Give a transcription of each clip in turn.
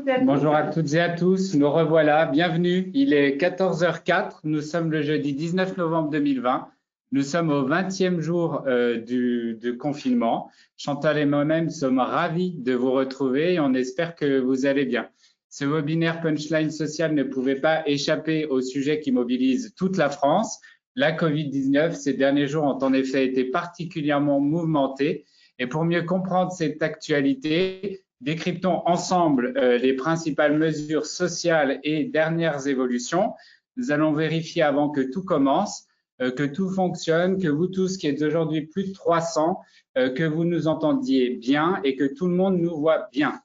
toutes et à tous. Bonjour à toutes et à tous, nous revoilà, bienvenue. Il est 14h04, nous sommes le jeudi 19 novembre 2020. Nous sommes au 20e jour de confinement. Chantal et moi-même sommes ravis de vous retrouver et on espère que vous allez bien. Ce webinaire Punchline Social ne pouvait pas échapper au sujet qui mobilise toute la France. La Covid-19, ces derniers jours ont en effet été particulièrement mouvementés. Et pour mieux comprendre cette actualité, décryptons ensemble les principales mesures sociales et dernières évolutions. Nous allons vérifier avant que tout commence, que tout fonctionne, que vous tous qui êtes aujourd'hui plus de 300, que vous nous entendiez bien et que tout le monde nous voit bien.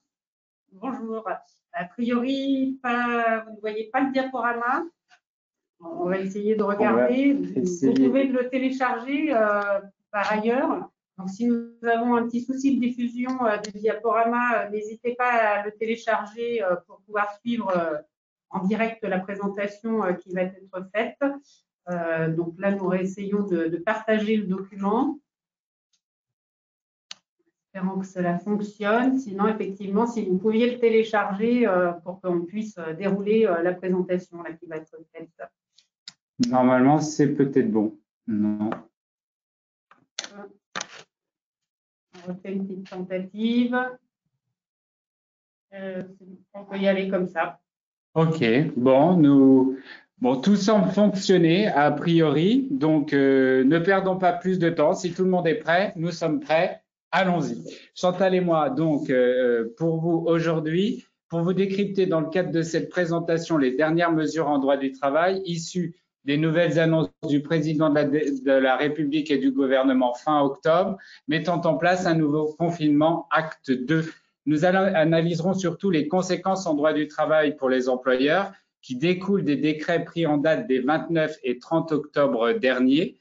Bonjour. A priori, vous ne voyez pas le diaporama. On va essayer de regarder. Vous pouvez le télécharger par ailleurs. Donc, si nous avons un petit souci de diffusion du diaporama, n'hésitez pas à le télécharger pour pouvoir suivre en direct la présentation qui va être faite. Donc là, nous réessayons de partager le document. Espérons que cela fonctionne. Sinon, effectivement, si vous pouviez le télécharger pour qu'on puisse dérouler la présentation là, qui va être faite. Normalement, c'est peut-être bon. Non. On refait une petite tentative. On peut y aller comme ça. Ok, tout semble fonctionner a priori, donc ne perdons pas plus de temps. Si tout le monde est prêt, nous sommes prêts. Allons-y. Chantal et moi, donc, pour vous aujourd'hui, pour vous décrypter dans le cadre de cette présentation les dernières mesures en droit du travail issues des nouvelles annonces du président de la République et du gouvernement fin octobre, mettant en place un nouveau confinement, acte 2. Nous analyserons surtout les conséquences en droit du travail pour les employeurs qui découlent des décrets pris en date des 29 et 30 octobre dernier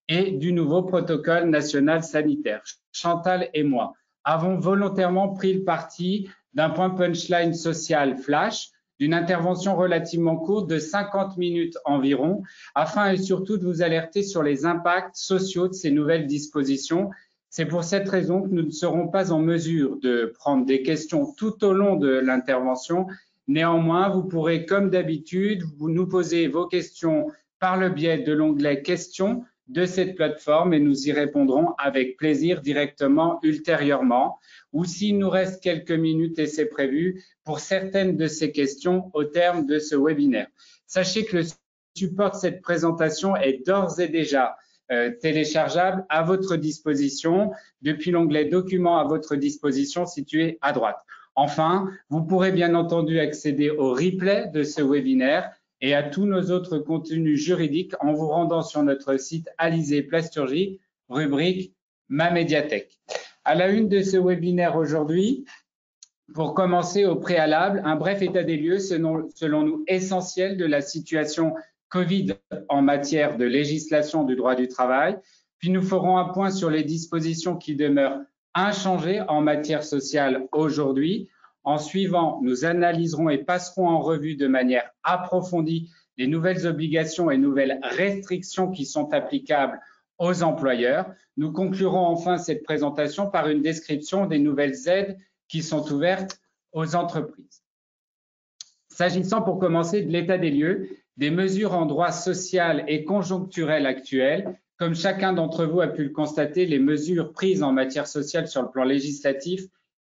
et du nouveau protocole national sanitaire. Chantal et moi avons volontairement pris le parti d'un point punchline social flash, d'une intervention relativement courte de 50 minutes environ, afin et surtout de vous alerter sur les impacts sociaux de ces nouvelles dispositions. C'est pour cette raison que nous ne serons pas en mesure de prendre des questions tout au long de l'intervention. Néanmoins, vous pourrez, comme d'habitude, vous nous poser vos questions par le biais de l'onglet questions de cette plateforme et nous y répondrons avec plaisir directement ultérieurement. Ou s'il nous reste quelques minutes, et c'est prévu, pour certaines de ces questions au terme de ce webinaire. Sachez que le support de cette présentation est d'ores et déjà téléchargeable à votre disposition depuis l'onglet documents à votre disposition situé à droite. Enfin, vous pourrez bien entendu accéder au replay de ce webinaire et à tous nos autres contenus juridiques en vous rendant sur notre site Alizé Plasturgie, rubrique Ma médiathèque. À la une de ce webinaire aujourd'hui, pour commencer au préalable, un bref état des lieux selon nous essentiel de la situation Covid en matière de législation du droit du travail. Puis nous ferons un point sur les dispositions qui demeurent inchangées en matière sociale aujourd'hui. En suivant, nous analyserons et passerons en revue de manière approfondie les nouvelles obligations et nouvelles restrictions qui sont applicables aux employeurs. Nous conclurons enfin cette présentation par une description des nouvelles aides qui sont ouvertes aux entreprises. S'agissant pour commencer de l'état des lieux, des mesures en droit social et conjoncturel actuelles, comme chacun d'entre vous a pu le constater, les mesures prises en matière sociale sur le plan législatif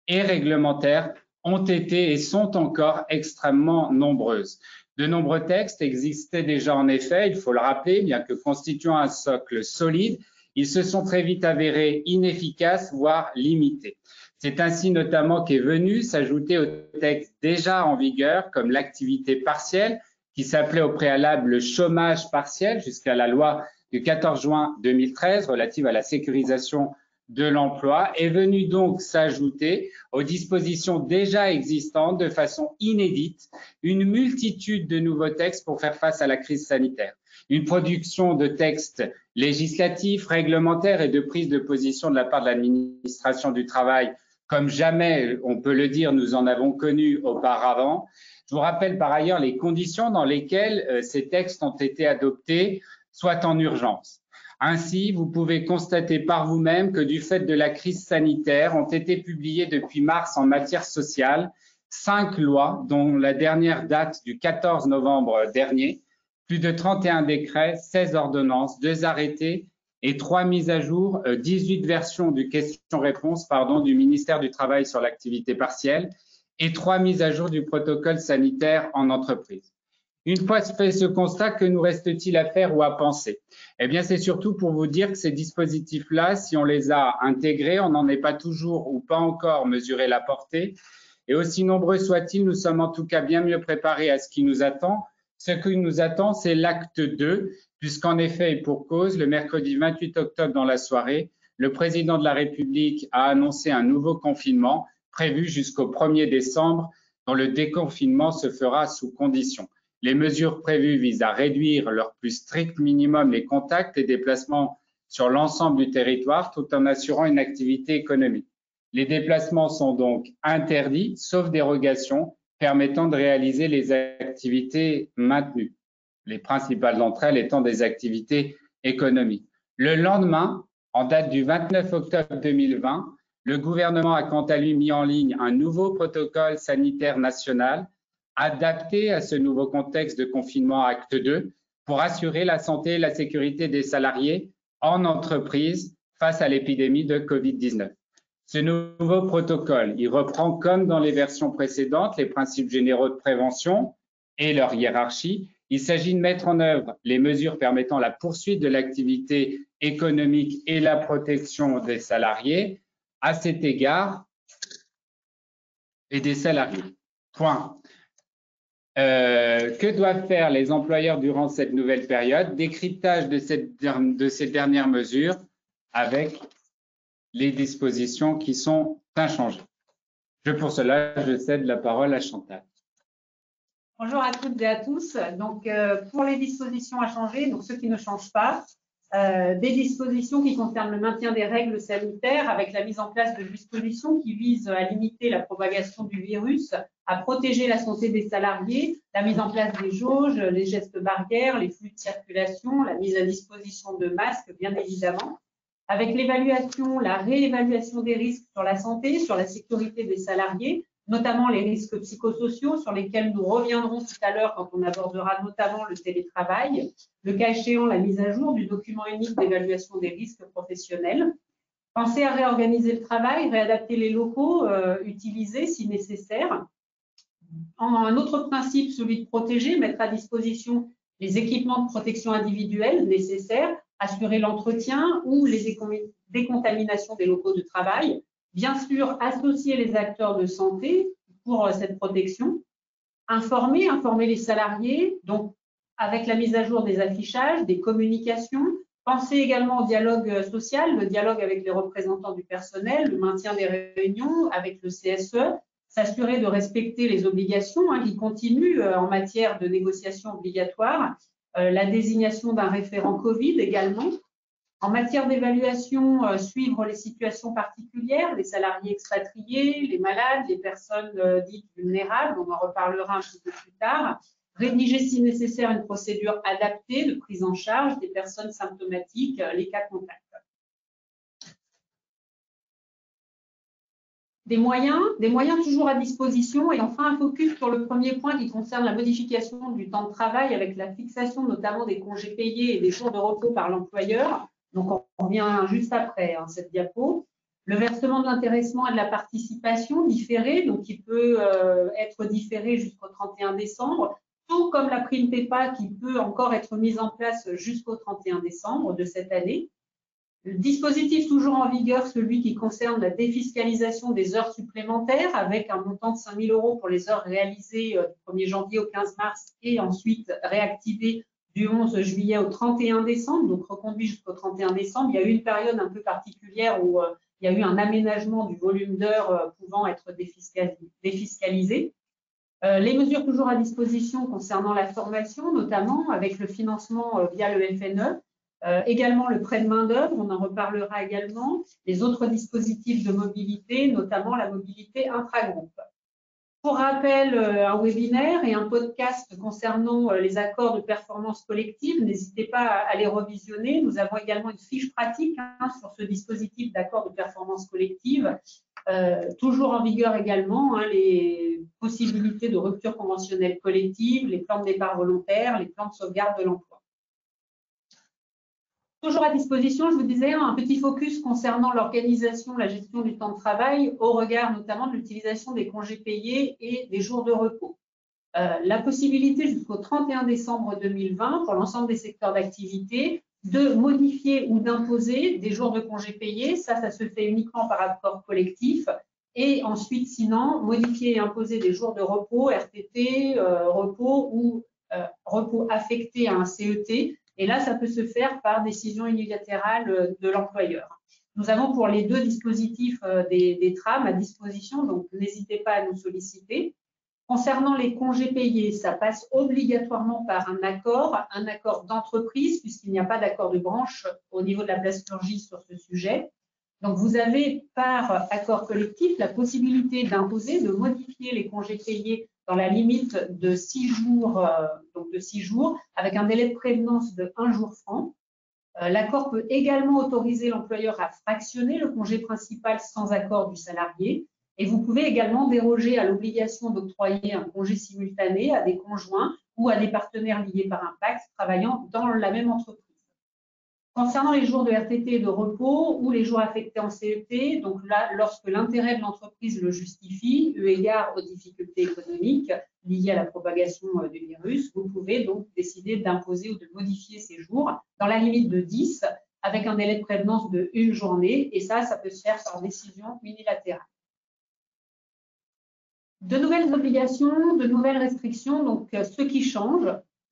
et réglementaire ont été et sont encore extrêmement nombreuses. De nombreux textes existaient déjà en effet, il faut le rappeler, bien que constituant un socle solide, ils se sont très vite avérés inefficaces, voire limités. C'est ainsi notamment qu'est venu s'ajouter aux textes déjà en vigueur, comme l'activité partielle, qui s'appelait au préalable le chômage partiel jusqu'à la loi du 14 juin 2013 relative à la sécurisation de l'emploi, est venu donc s'ajouter aux dispositions déjà existantes de façon inédite une multitude de nouveaux textes pour faire face à la crise sanitaire. Une production de textes législatifs, réglementaires et de prise de position de la part de l'administration du travail comme jamais, on peut le dire, nous en avons connu auparavant. Je vous rappelle par ailleurs les conditions dans lesquelles ces textes ont été adoptés, soit en urgence. Ainsi, vous pouvez constater par vous-même que du fait de la crise sanitaire ont été publiés depuis mars en matière sociale 5 lois, dont la dernière date du 14 novembre dernier, plus de 31 décrets, 16 ordonnances, 2 arrêtés et 3 mises à jour, 18 versions du question-réponse du ministère du Travail sur l'activité partielle et 3 mises à jour du protocole sanitaire en entreprise. Une fois fait ce constat, que nous reste-t-il à faire ou à penser? Eh bien, c'est surtout pour vous dire que ces dispositifs-là, si on les a intégrés, on n'en est pas toujours ou pas encore mesuré la portée. Et aussi nombreux soient-ils, nous sommes en tout cas bien mieux préparés à ce qui nous attend. Ce qui nous attend, c'est l'acte 2, puisqu'en effet, et pour cause, le mercredi 28 octobre dans la soirée, le président de la République a annoncé un nouveau confinement prévu jusqu'au 1er décembre, dont le déconfinement se fera sous conditions. Les mesures prévues visent à réduire leur plus strict minimum les contacts et déplacements sur l'ensemble du territoire, tout en assurant une activité économique. Les déplacements sont donc interdits, sauf dérogation, permettant de réaliser les activités maintenues, les principales d'entre elles étant des activités économiques. Le lendemain, en date du 29 octobre 2020, le gouvernement a quant à lui mis en ligne un nouveau protocole sanitaire national adapté à ce nouveau contexte de confinement acte 2 pour assurer la santé et la sécurité des salariés en entreprise face à l'épidémie de Covid-19. Ce nouveau protocole, il reprend comme dans les versions précédentes les principes généraux de prévention et leur hiérarchie. Il s'agit de mettre en œuvre les mesures permettant la poursuite de l'activité économique et la protection des salariés à cet égard et des salariés. Point. Que doivent faire les employeurs durant cette nouvelle période? Décryptage de ces dernières mesures avec les dispositions qui sont inchangées. Pour cela, je cède la parole à Chantal. Bonjour à toutes et à tous. Donc, pour les dispositions à changer, donc ceux qui ne changent pas, des dispositions qui concernent le maintien des règles sanitaires avec la mise en place de dispositions qui visent à limiter la propagation du virus, à protéger la santé des salariés, la mise en place des jauges, les gestes barrières, les flux de circulation, la mise à disposition de masques, bien évidemment, avec l'évaluation, la réévaluation des risques sur la santé, sur la sécurité des salariés, notamment les risques psychosociaux sur lesquels nous reviendrons tout à l'heure quand on abordera notamment le télétravail, le cas échéant la mise à jour du document unique d'évaluation des risques professionnels. Penser à réorganiser le travail, réadapter les locaux utilisés si nécessaire. Un autre principe, celui de protéger, mettre à disposition les équipements de protection individuelle nécessaires, assurer l'entretien ou les décontaminations des locaux de travail. Bien sûr, associer les acteurs de santé pour cette protection. Informer les salariés, donc avec la mise à jour des affichages, des communications. Penser également au dialogue social, le dialogue avec les représentants du personnel, le maintien des réunions avec le CSE, s'assurer de respecter les obligations qui continuent en matière de négociations obligatoires, la désignation d'un référent Covid également. En matière d'évaluation, suivre les situations particulières, les salariés expatriés, les malades, les personnes dites vulnérables, on en reparlera un petit peu plus tard. Rédiger si nécessaire une procédure adaptée de prise en charge des personnes symptomatiques, les cas contacts. Des moyens toujours à disposition et enfin un focus sur le premier point qui concerne la modification du temps de travail avec la fixation notamment des congés payés et des jours de repos par l'employeur. Donc, on revient juste après cette diapo. Le versement de l'intéressement et de la participation différée, donc qui peut être différé jusqu'au 31 décembre, tout comme la prime PEPA qui peut encore être mise en place jusqu'au 31 décembre de cette année. Le dispositif toujours en vigueur, celui qui concerne la défiscalisation des heures supplémentaires avec un montant de 5 000 € pour les heures réalisées du 1er janvier au 15 mars et ensuite réactivées du 11 juillet au 31 décembre, donc reconduit jusqu'au 31 décembre. Il y a eu une période un peu particulière où il y a eu un aménagement du volume d'heures pouvant être défiscalisé. Les mesures toujours à disposition concernant la formation, notamment avec le financement via le FNE, également le prêt de main-d'œuvre, on en reparlera également, les autres dispositifs de mobilité, notamment la mobilité intragroupe. Pour rappel, un webinaire et un podcast concernant les accords de performance collective. N'hésitez pas à les revisionner. Nous avons également une fiche pratique sur ce dispositif d'accord de performance collective Toujours en vigueur également, hein, les possibilités de rupture conventionnelle collective, les plans de départ volontaire, les plans de sauvegarde de l'emploi. Toujours à disposition, je vous disais, un petit focus concernant l'organisation, la gestion du temps de travail au regard notamment de l'utilisation des congés payés et des jours de repos. La possibilité jusqu'au 31 décembre 2020 pour l'ensemble des secteurs d'activité de modifier ou d'imposer des jours de congés payés. Ça se fait uniquement par accord collectif. Et ensuite, sinon, modifier et imposer des jours de repos, RTT, repos ou repos affecté à un CET. Et là, ça peut se faire par décision unilatérale de l'employeur. Nous avons pour les deux dispositifs des trames à disposition, donc n'hésitez pas à nous solliciter. Concernant les congés payés, ça passe obligatoirement par un accord d'entreprise, puisqu'il n'y a pas d'accord de branche au niveau de la plasturgie sur ce sujet. Donc, vous avez par accord collectif la possibilité d'imposer, de modifier les congés payés dans la limite de 6 jours, avec un délai de prévenance de 1 jour franc. L'accord peut également autoriser l'employeur à fractionner le congé principal sans accord du salarié. Et vous pouvez également déroger à l'obligation d'octroyer un congé simultané à des conjoints ou à des partenaires liés par un pacte travaillant dans la même entreprise. Concernant les jours de RTT et de repos ou les jours affectés en CET, donc là, lorsque l'intérêt de l'entreprise le justifie, eu égard aux difficultés économiques liées à la propagation du virus, vous pouvez donc décider d'imposer ou de modifier ces jours dans la limite de 10 avec un délai de prévenance de 1 journée, et ça peut se faire par décision unilatérale. De nouvelles obligations, de nouvelles restrictions, donc ce qui change.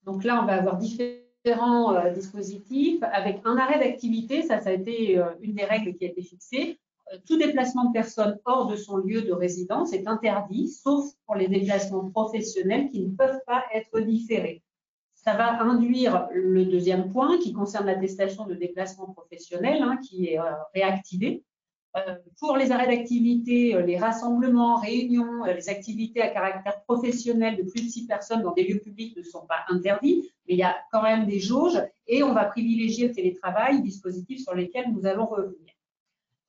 Donc là, on va avoir différents dispositifs avec un arrêt d'activité. Ça a été une des règles qui a été fixée. Tout déplacement de personnes hors de son lieu de résidence est interdit, sauf pour les déplacements professionnels qui ne peuvent pas être différés. Ça va induire le deuxième point qui concerne l'attestation de déplacement professionnel, hein, qui est réactivée. Pour les arrêts d'activité, les rassemblements, réunions, les activités à caractère professionnel de plus de 6 personnes dans des lieux publics ne sont pas interdits, mais il y a quand même des jauges et on va privilégier le télétravail, dispositif sur lesquels nous allons revenir.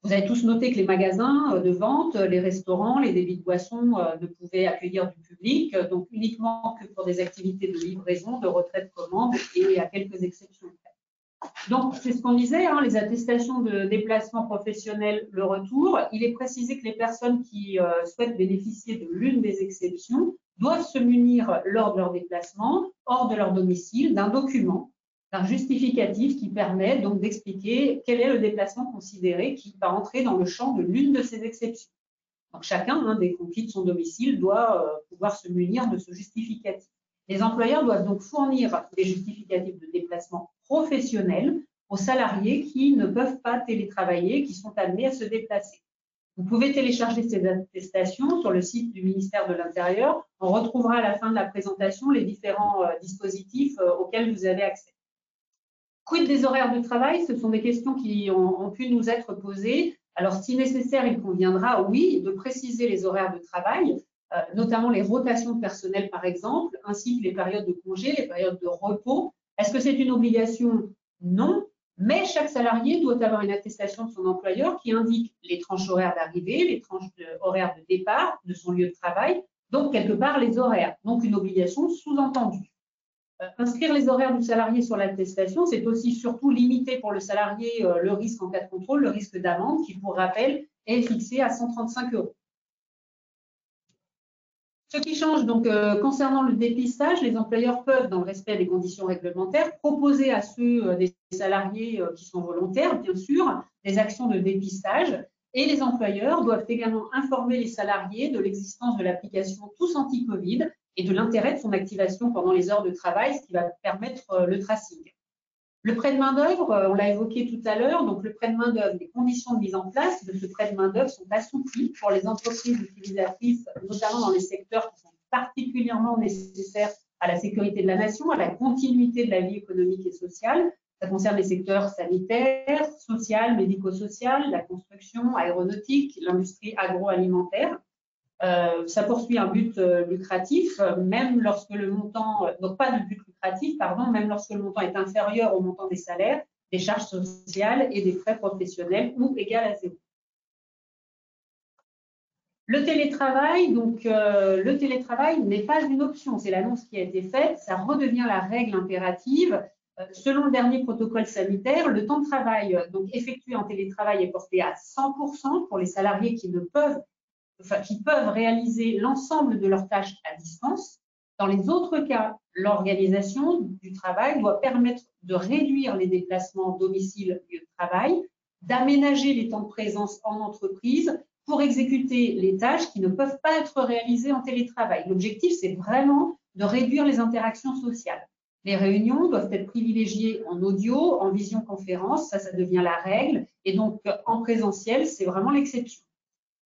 Vous avez tous noté que les magasins de vente, les restaurants, les débits de boissons ne pouvaient accueillir du public, donc uniquement que pour des activités de livraison, de retrait de commande et à quelques exceptions. Donc, c'est ce qu'on disait, hein, les attestations de déplacement professionnel, le retour. Il est précisé que les personnes qui souhaitent bénéficier de l'une des exceptions doivent se munir lors de leur déplacement, hors de leur domicile, d'un document, d'un justificatif qui permet donc d'expliquer quel est le déplacement considéré qui va entrer dans le champ de l'une de ces exceptions. Donc, chacun, hein, dès qu'on quitte son domicile, doit pouvoir se munir de ce justificatif. Les employeurs doivent donc fournir des justificatifs de déplacement professionnel aux salariés qui ne peuvent pas télétravailler, qui sont amenés à se déplacer. Vous pouvez télécharger ces attestations sur le site du ministère de l'Intérieur. On retrouvera à la fin de la présentation les différents dispositifs auxquels vous avez accès. Quid des horaires de travail? Ce sont des questions qui ont pu nous être posées. Alors, si nécessaire, il conviendra, oui, de préciser les horaires de travail, notamment les rotations de personnel, par exemple, ainsi que les périodes de congé, les périodes de repos. Est-ce que c'est une obligation? Non, mais chaque salarié doit avoir une attestation de son employeur qui indique les tranches horaires d'arrivée, les tranches horaires de départ de son lieu de travail, donc quelque part les horaires, donc une obligation sous-entendue. Inscrire les horaires du salarié sur l'attestation, c'est aussi surtout limiter pour le salarié le risque en cas de contrôle, le risque d'amende qui, pour rappel, est fixé à 135 €. Ce qui change donc concernant le dépistage, les employeurs peuvent, dans le respect des conditions réglementaires, proposer à ceux des salariés qui sont volontaires, bien sûr, des actions de dépistage. Et les employeurs doivent également informer les salariés de l'existence de l'application Tous Anti-Covid et de l'intérêt de son activation pendant les heures de travail, ce qui va permettre le tracing. Le prêt de main-d'œuvre, on l'a évoqué tout à l'heure, donc le prêt de main-d'œuvre, les conditions de mise en place de ce prêt de main-d'œuvre sont assouplies pour les entreprises utilisatrices, notamment dans les secteurs qui sont particulièrement nécessaires à la sécurité de la nation, à la continuité de la vie économique et sociale. Ça concerne les secteurs sanitaires, social, médico-social, la construction, aéronautique, l'industrie agroalimentaire. Ça poursuit un but lucratif, même lorsque le montant, donc pas de but lucratif, pardon, même lorsque le montant est inférieur au montant des salaires, des charges sociales et des frais professionnels ou égal à 0. Le télétravail, donc le télétravail n'est pas une option, c'est l'annonce qui a été faite, ça redevient la règle impérative. Selon le dernier protocole sanitaire, le temps de travail donc effectué en télétravail est porté à 100% pour les salariés qui peuvent réaliser l'ensemble de leurs tâches à distance. Dans les autres cas, l'organisation du travail doit permettre de réduire les déplacements domicile-lieu de travail, d'aménager les temps de présence en entreprise pour exécuter les tâches qui ne peuvent pas être réalisées en télétravail. L'objectif, c'est vraiment de réduire les interactions sociales. Les réunions doivent être privilégiées en audio, en visioconférence, ça devient la règle, et donc en présentiel, c'est vraiment l'exception.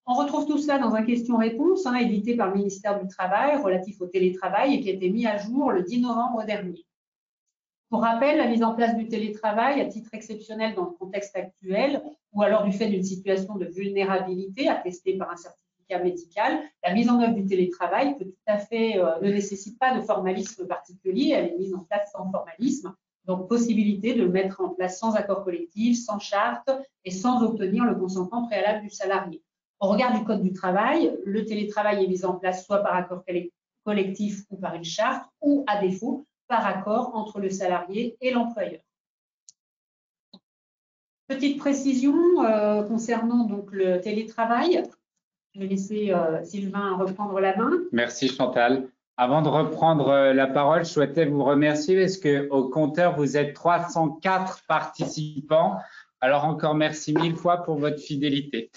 On retrouve tout cela dans un question-réponse édité par le ministère du Travail relatif au télétravail et qui a été mis à jour le 10 novembre dernier. Pour rappel, la mise en place du télétravail à titre exceptionnel dans le contexte actuel ou alors du fait d'une situation de vulnérabilité attestée par un certificat médical, la mise en œuvre du télétravail peut tout à fait, ne nécessite pas de formalisme particulier, elle est mise en place sans formalisme, donc possibilité de le mettre en place sans accord collectif, sans charte et sans obtenir le consentement préalable du salarié. Au regard du Code du travail, le télétravail est mis en place soit par accord collectif ou par une charte, ou à défaut, par accord entre le salarié et l'employeur. Petite précision concernant donc le télétravail. Je vais laisser Sylvain reprendre la main. Merci Chantal. Avant de reprendre la parole, je souhaitais vous remercier parce qu'au compteur, vous êtes 304 participants. Alors encore merci 1000 fois pour votre fidélité.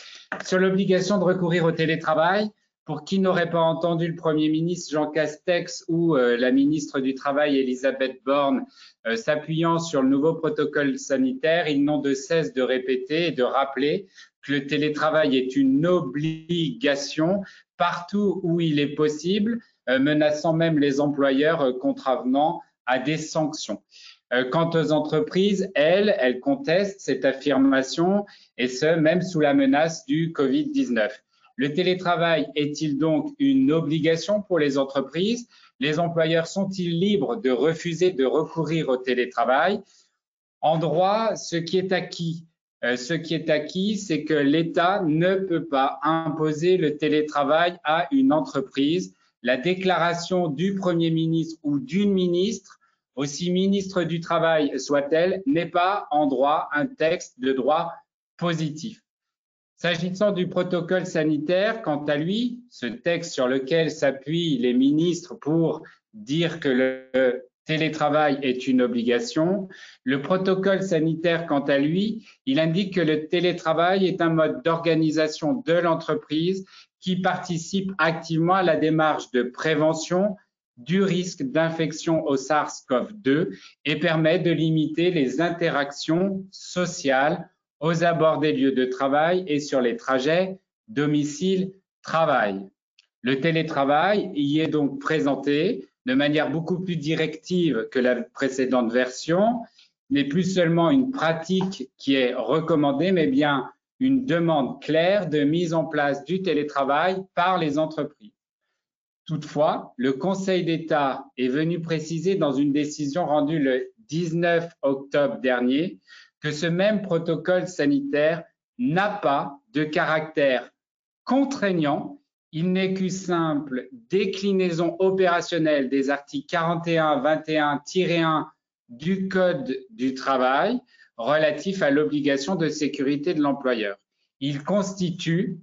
Sur l'obligation de recourir au télétravail, pour qui n'aurait pas entendu le Premier ministre Jean Castex ou la ministre du Travail Elisabeth Borne s'appuyant sur le nouveau protocole sanitaire, ils n'ont de cesse de répéter et de rappeler que le télétravail est une obligation partout où il est possible, menaçant même les employeurs contravenant à des sanctions. Quant aux entreprises, elles contestent cette affirmation et ce, même sous la menace du Covid-19. Le télétravail est-il donc une obligation pour les entreprises? Les employeurs sont-ils libres de refuser de recourir au télétravail? En droit, ce qui est acquis, c'est que l'État ne peut pas imposer le télétravail à une entreprise. La déclaration du Premier ministre ou d'une ministre, aussi ministre du Travail soit-elle, n'est pas en droit un texte de droit positif. S'agissant du protocole sanitaire, quant à lui, ce texte sur lequel s'appuient les ministres pour dire que le télétravail est une obligation, le protocole sanitaire, quant à lui, il indique que le télétravail est un mode d'organisation de l'entreprise qui participe activement à la démarche de prévention du risque d'infection au SARS-CoV-2 et permet de limiter les interactions sociales aux abords des lieux de travail et sur les trajets domicile-travail. Le télétravail y est donc présenté de manière beaucoup plus directive que la précédente version, n'est plus seulement une pratique qui est recommandée, mais bien une demande claire de mise en place du télétravail par les entreprises. Toutefois, le Conseil d'État est venu préciser dans une décision rendue le 19 octobre dernier que ce même protocole sanitaire n'a pas de caractère contraignant. Il n'est qu'une simple déclinaison opérationnelle des articles 41-21-1 du Code du travail relatif à l'obligation de sécurité de l'employeur. Il constitue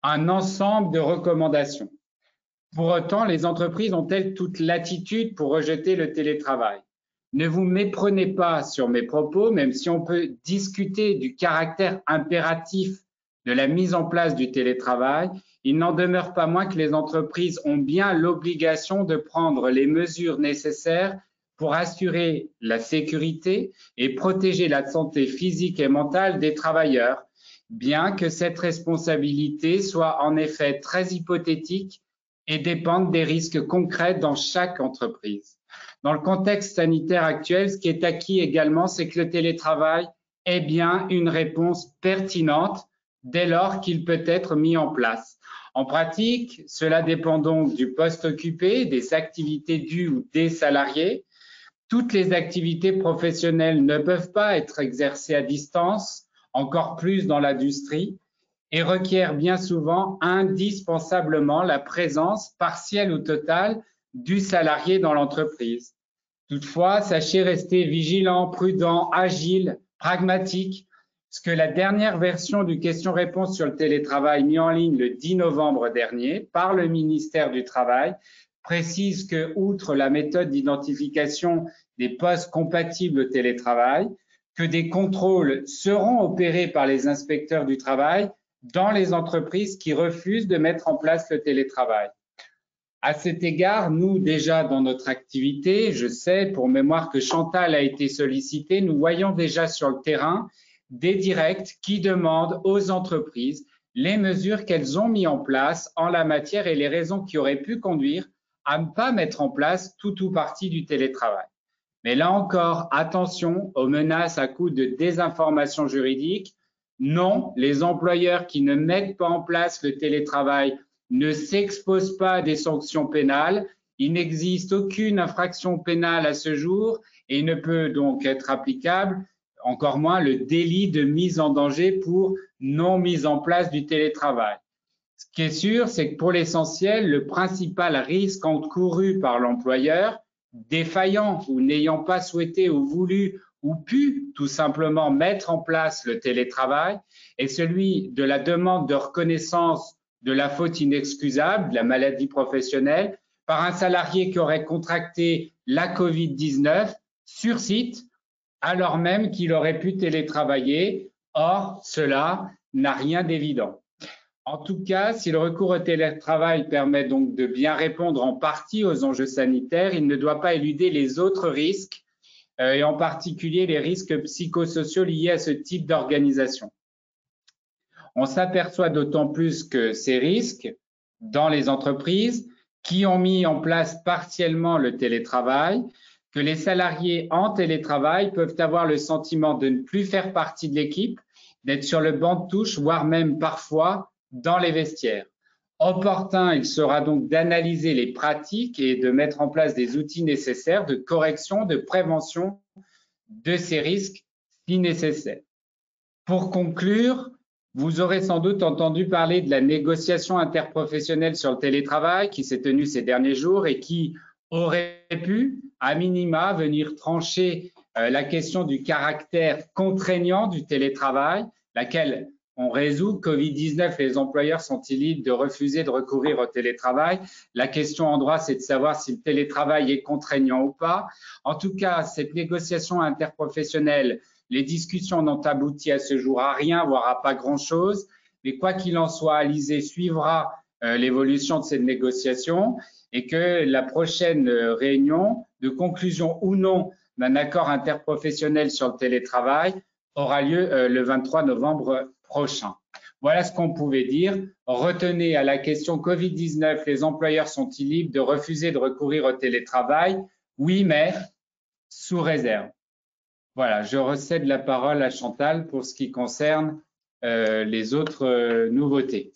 un ensemble de recommandations. Pour autant, les entreprises ont-elles toute latitude pour rejeter le télétravail? Ne vous méprenez pas sur mes propos, même si on peut discuter du caractère impératif de la mise en place du télétravail, il n'en demeure pas moins que les entreprises ont bien l'obligation de prendre les mesures nécessaires pour assurer la sécurité et protéger la santé physique et mentale des travailleurs, bien que cette responsabilité soit en effet très hypothétique et dépende des risques concrets dans chaque entreprise. Dans le contexte sanitaire actuel, ce qui est acquis également, c'est que le télétravail est bien une réponse pertinente dès lors qu'il peut être mis en place. En pratique, cela dépend donc du poste occupé, des activités du ou des salariés. Toutes les activités professionnelles ne peuvent pas être exercées à distance, encore plus dans l'industrie. et requiert bien souvent indispensablement la présence partielle ou totale du salarié dans l'entreprise. Toutefois, sachez rester vigilant, prudent, agile, pragmatique, parce que la dernière version du question-réponse sur le télétravail mis en ligne le 10 novembre dernier par le ministère du Travail précise que, outre la méthode d'identification des postes compatibles au télétravail, que des contrôles seront opérés par les inspecteurs du travail dans les entreprises qui refusent de mettre en place le télétravail. À cet égard, nous, déjà dans notre activité, je sais pour mémoire que Chantal a été sollicitée, nous voyons déjà sur le terrain des directs qui demandent aux entreprises les mesures qu'elles ont mises en place en la matière et les raisons qui auraient pu conduire à ne pas mettre en place tout ou partie du télétravail. Mais là encore, attention aux menaces à coup de désinformation juridique. Non, les employeurs qui ne mettent pas en place le télétravail ne s'exposent pas à des sanctions pénales. Il n'existe aucune infraction pénale à ce jour et ne peut donc être applicable, encore moins le délit de mise en danger pour non mise en place du télétravail. Ce qui est sûr, c'est que pour l'essentiel, le principal risque encouru par l'employeur, défaillant ou n'ayant pas souhaité ou voulu ou pu tout simplement mettre en place le télétravail, est celui de la demande de reconnaissance de la faute inexcusable, de la maladie professionnelle, par un salarié qui aurait contracté la Covid-19 sur site, alors même qu'il aurait pu télétravailler. Or, cela n'a rien d'évident. En tout cas, si le recours au télétravail permet donc de bien répondre en partie aux enjeux sanitaires, il ne doit pas éluder les autres risques, et en particulier les risques psychosociaux liés à ce type d'organisation. On s'aperçoit d'autant plus que ces risques dans les entreprises qui ont mis en place partiellement le télétravail, que les salariés en télétravail peuvent avoir le sentiment de ne plus faire partie de l'équipe, d'être sur le banc de touche, voire même parfois dans les vestiaires. Opportun, il sera donc d'analyser les pratiques et de mettre en place des outils nécessaires de correction, de prévention de ces risques si nécessaire. Pour conclure, vous aurez sans doute entendu parler de la négociation interprofessionnelle sur le télétravail qui s'est tenue ces derniers jours et qui aurait pu, à minima, venir trancher la question du caractère contraignant du télétravail, laquelle on résout. Covid-19, les employeurs sont-ils libres de refuser de recourir au télétravail? La question en droit, c'est de savoir si le télétravail est contraignant ou pas. En tout cas, cette négociation interprofessionnelle, les discussions n'ont abouti à ce jour à rien, voire à pas grand-chose. Mais quoi qu'il en soit, Alizé suivra l'évolution de cette négociation et que la prochaine réunion de conclusion ou non d'un accord interprofessionnel sur le télétravail aura lieu le 23 novembre prochain. Voilà ce qu'on pouvait dire. Retenez à la question Covid-19, les employeurs sont-ils libres de refuser de recourir au télétravail? Oui, mais sous réserve. Voilà, je recède la parole à Chantal pour ce qui concerne les autres nouveautés.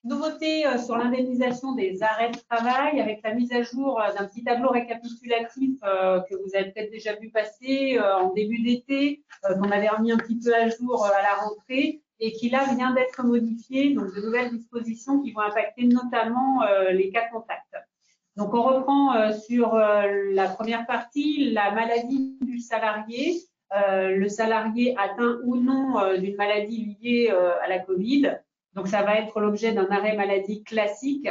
Nouveauté sur l'indemnisation des arrêts de travail avec la mise à jour d'un petit tableau récapitulatif que vous avez peut-être déjà vu passer en début d'été, qu'on avait remis un petit peu à jour à la rentrée et qui là vient d'être modifié, donc de nouvelles dispositions qui vont impacter notamment les cas de contact. Donc on reprend sur la première partie, la maladie du salarié. Le salarié atteint ou non d'une maladie liée à la Covid. Donc, ça va être l'objet d'un arrêt maladie classique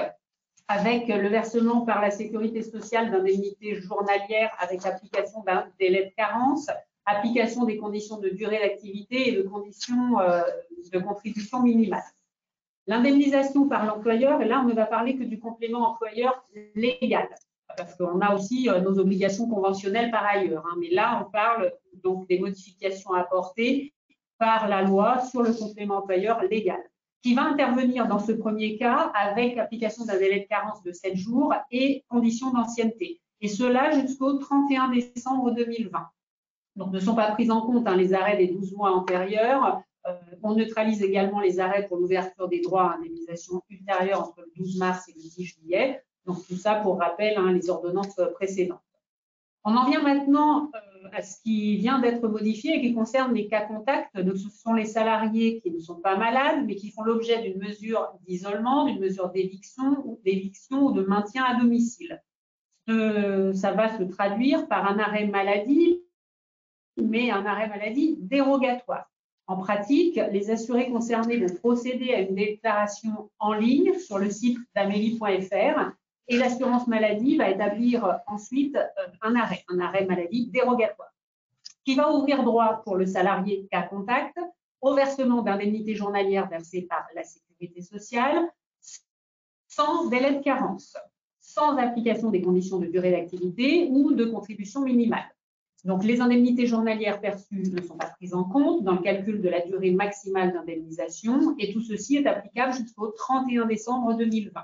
avec le versement par la sécurité sociale d'indemnités journalières avec application d'un délai de carence, application des conditions de durée d'activité et de conditions de contribution minimale. L'indemnisation par l'employeur, et là, on ne va parler que du complément employeur légal, parce qu'on a aussi nos obligations conventionnelles par ailleurs. Mais là, on parle donc des modifications apportées par la loi sur le complément employeur légal, qui va intervenir dans ce premier cas avec l'application d'un délai de carence de 7 jours et conditions d'ancienneté. Et cela jusqu'au 31 décembre 2020. Donc, ne sont pas pris en compte les arrêts des 12 mois antérieurs. On neutralise également les arrêts pour l'ouverture des droits à indemnisation ultérieure entre le 12 mars et le 10 juillet. Donc, tout ça pour rappel, les ordonnances précédentes. On en vient maintenant à ce qui vient d'être modifié et qui concerne les cas contacts. Donc, ce sont les salariés qui ne sont pas malades, mais qui font l'objet d'une mesure d'isolement, d'une mesure d'éviction ou de maintien à domicile. Ça va se traduire par un arrêt maladie, mais un arrêt maladie dérogatoire. En pratique, les assurés concernés vont procéder à une déclaration en ligne sur le site d'amélie.fr et l'assurance maladie va établir ensuite un arrêt maladie dérogatoire, qui va ouvrir droit pour le salarié cas contact au versement d'indemnités journalières versées par la sécurité sociale sans délai de carence, sans application des conditions de durée d'activité ou de contribution minimale. Donc, les indemnités journalières perçues ne sont pas prises en compte dans le calcul de la durée maximale d'indemnisation et tout ceci est applicable jusqu'au 31 décembre 2020.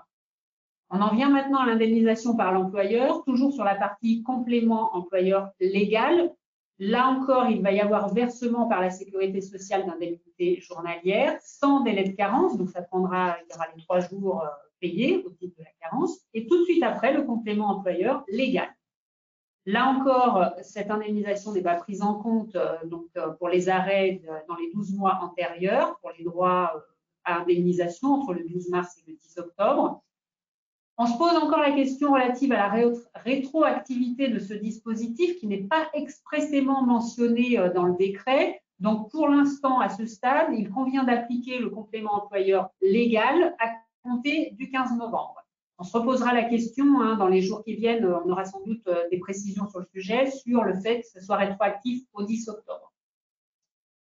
On en vient maintenant à l'indemnisation par l'employeur, toujours sur la partie complément employeur légal. Là encore, il va y avoir versement par la sécurité sociale d'indemnités journalières sans délai de carence, donc il y aura les 3 jours payés au titre de la carence, et tout de suite après, le complément employeur légal. Là encore, cette indemnisation n'est pas prise en compte pour les arrêts dans les 12 mois antérieurs, pour les droits à indemnisation entre le 12 mars et le 10 octobre. On se pose encore la question relative à la rétroactivité de ce dispositif qui n'est pas expressément mentionné dans le décret. Donc, pour l'instant, à ce stade, il convient d'appliquer le complément employeur légal à compter du 15 novembre. On se reposera la question dans les jours qui viennent, on aura sans doute des précisions sur le sujet, sur le fait que ce soit rétroactif au 10 octobre.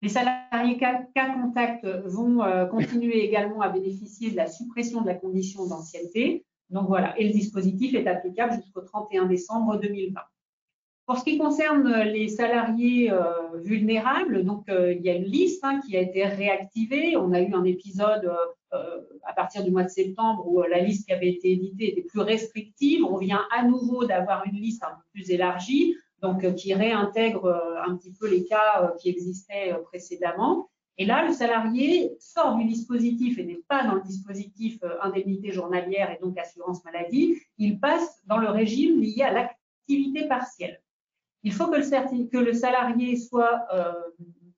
Les salariés cas contact vont continuer également à bénéficier de la suppression de la condition d'ancienneté. Donc voilà, et le dispositif est applicable jusqu'au 31 décembre 2020. Pour ce qui concerne les salariés vulnérables, donc il y a une liste qui a été réactivée. On a eu un épisode à partir du mois de septembre où la liste qui avait été éditée était plus restrictive. On vient à nouveau d'avoir une liste un peu plus élargie, donc qui réintègre un petit peu les cas qui existaient précédemment. Et là, le salarié sort du dispositif et n'est pas dans le dispositif indemnité journalière et donc assurance maladie. Il passe dans le régime lié à l'activité partielle. Il faut que le salarié soit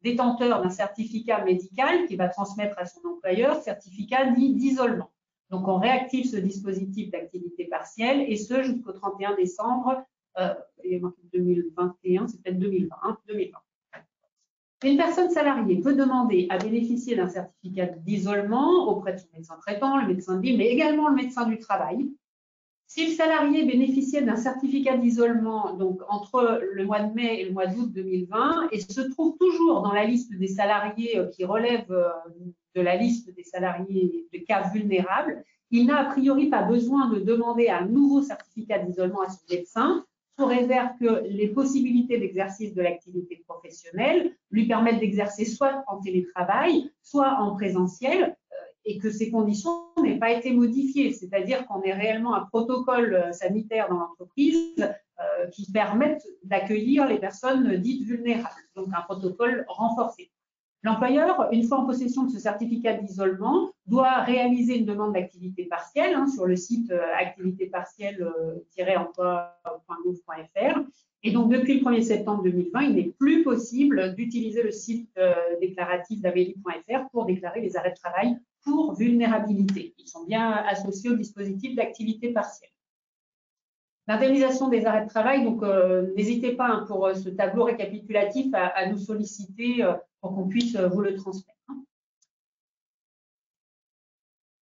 détenteur d'un certificat médical qu'il va transmettre à son employeur, certificat dit d'isolement. Donc, on réactive ce dispositif d'activité partielle et ce jusqu'au 31 décembre 2021, c'est peut-être 2020. Une personne salariée peut demander à bénéficier d'un certificat d'isolement auprès de son médecin traitant, le médecin de ville, mais également le médecin du travail. Si le salarié bénéficiait d'un certificat d'isolement donc entre le mois de mai et le mois d'août 2020 et se trouve toujours dans la liste des salariés qui relèvent de la liste des salariés de cas vulnérables, il n'a a priori pas besoin de demander un nouveau certificat d'isolement à son médecin, sous réserve que les possibilités d'exercice de l'activité professionnelle lui permettent d'exercer soit en télétravail, soit en présentiel, et que ces conditions n'aient pas été modifiées, c'est-à-dire qu'on ait réellement un protocole sanitaire dans l'entreprise qui permette d'accueillir les personnes dites vulnérables, donc un protocole renforcé. L'employeur, une fois en possession de ce certificat d'isolement, doit réaliser une demande d'activité partielle sur le site activitépartielle-emploi.gouv.fr. Et donc, depuis le 1er septembre 2020, il n'est plus possible d'utiliser le site déclaratif d'amélie.fr pour déclarer les arrêts de travail pour vulnérabilité. Ils sont bien associés au dispositif d'activité partielle. L'indemnisation des arrêts de travail, donc n'hésitez pas pour ce tableau récapitulatif à nous solliciter pour qu'on puisse vous le transmettre.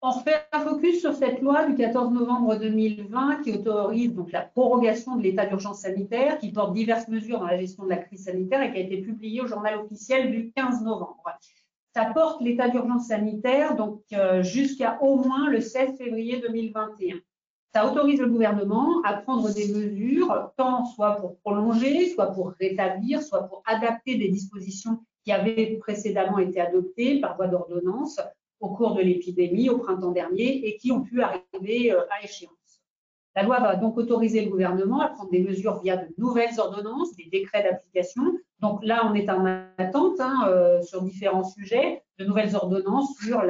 On refait un focus sur cette loi du 14 novembre 2020 qui autorise donc la prorogation de l'état d'urgence sanitaire, qui porte diverses mesures dans la gestion de la crise sanitaire et qui a été publiée au journal officiel du 15 novembre. Ça porte l'état d'urgence sanitaire donc jusqu'à au moins le 16 février 2021. Ça autorise le gouvernement à prendre des mesures, tant soit pour prolonger, soit pour rétablir, soit pour adapter des dispositions qui avaient précédemment été adoptées par voie d'ordonnance au cours de l'épidémie au printemps dernier et qui ont pu arriver à échéance. La loi va donc autoriser le gouvernement à prendre des mesures via de nouvelles ordonnances, des décrets d'application. Donc là, on est en attente sur différents sujets, de nouvelles ordonnances sur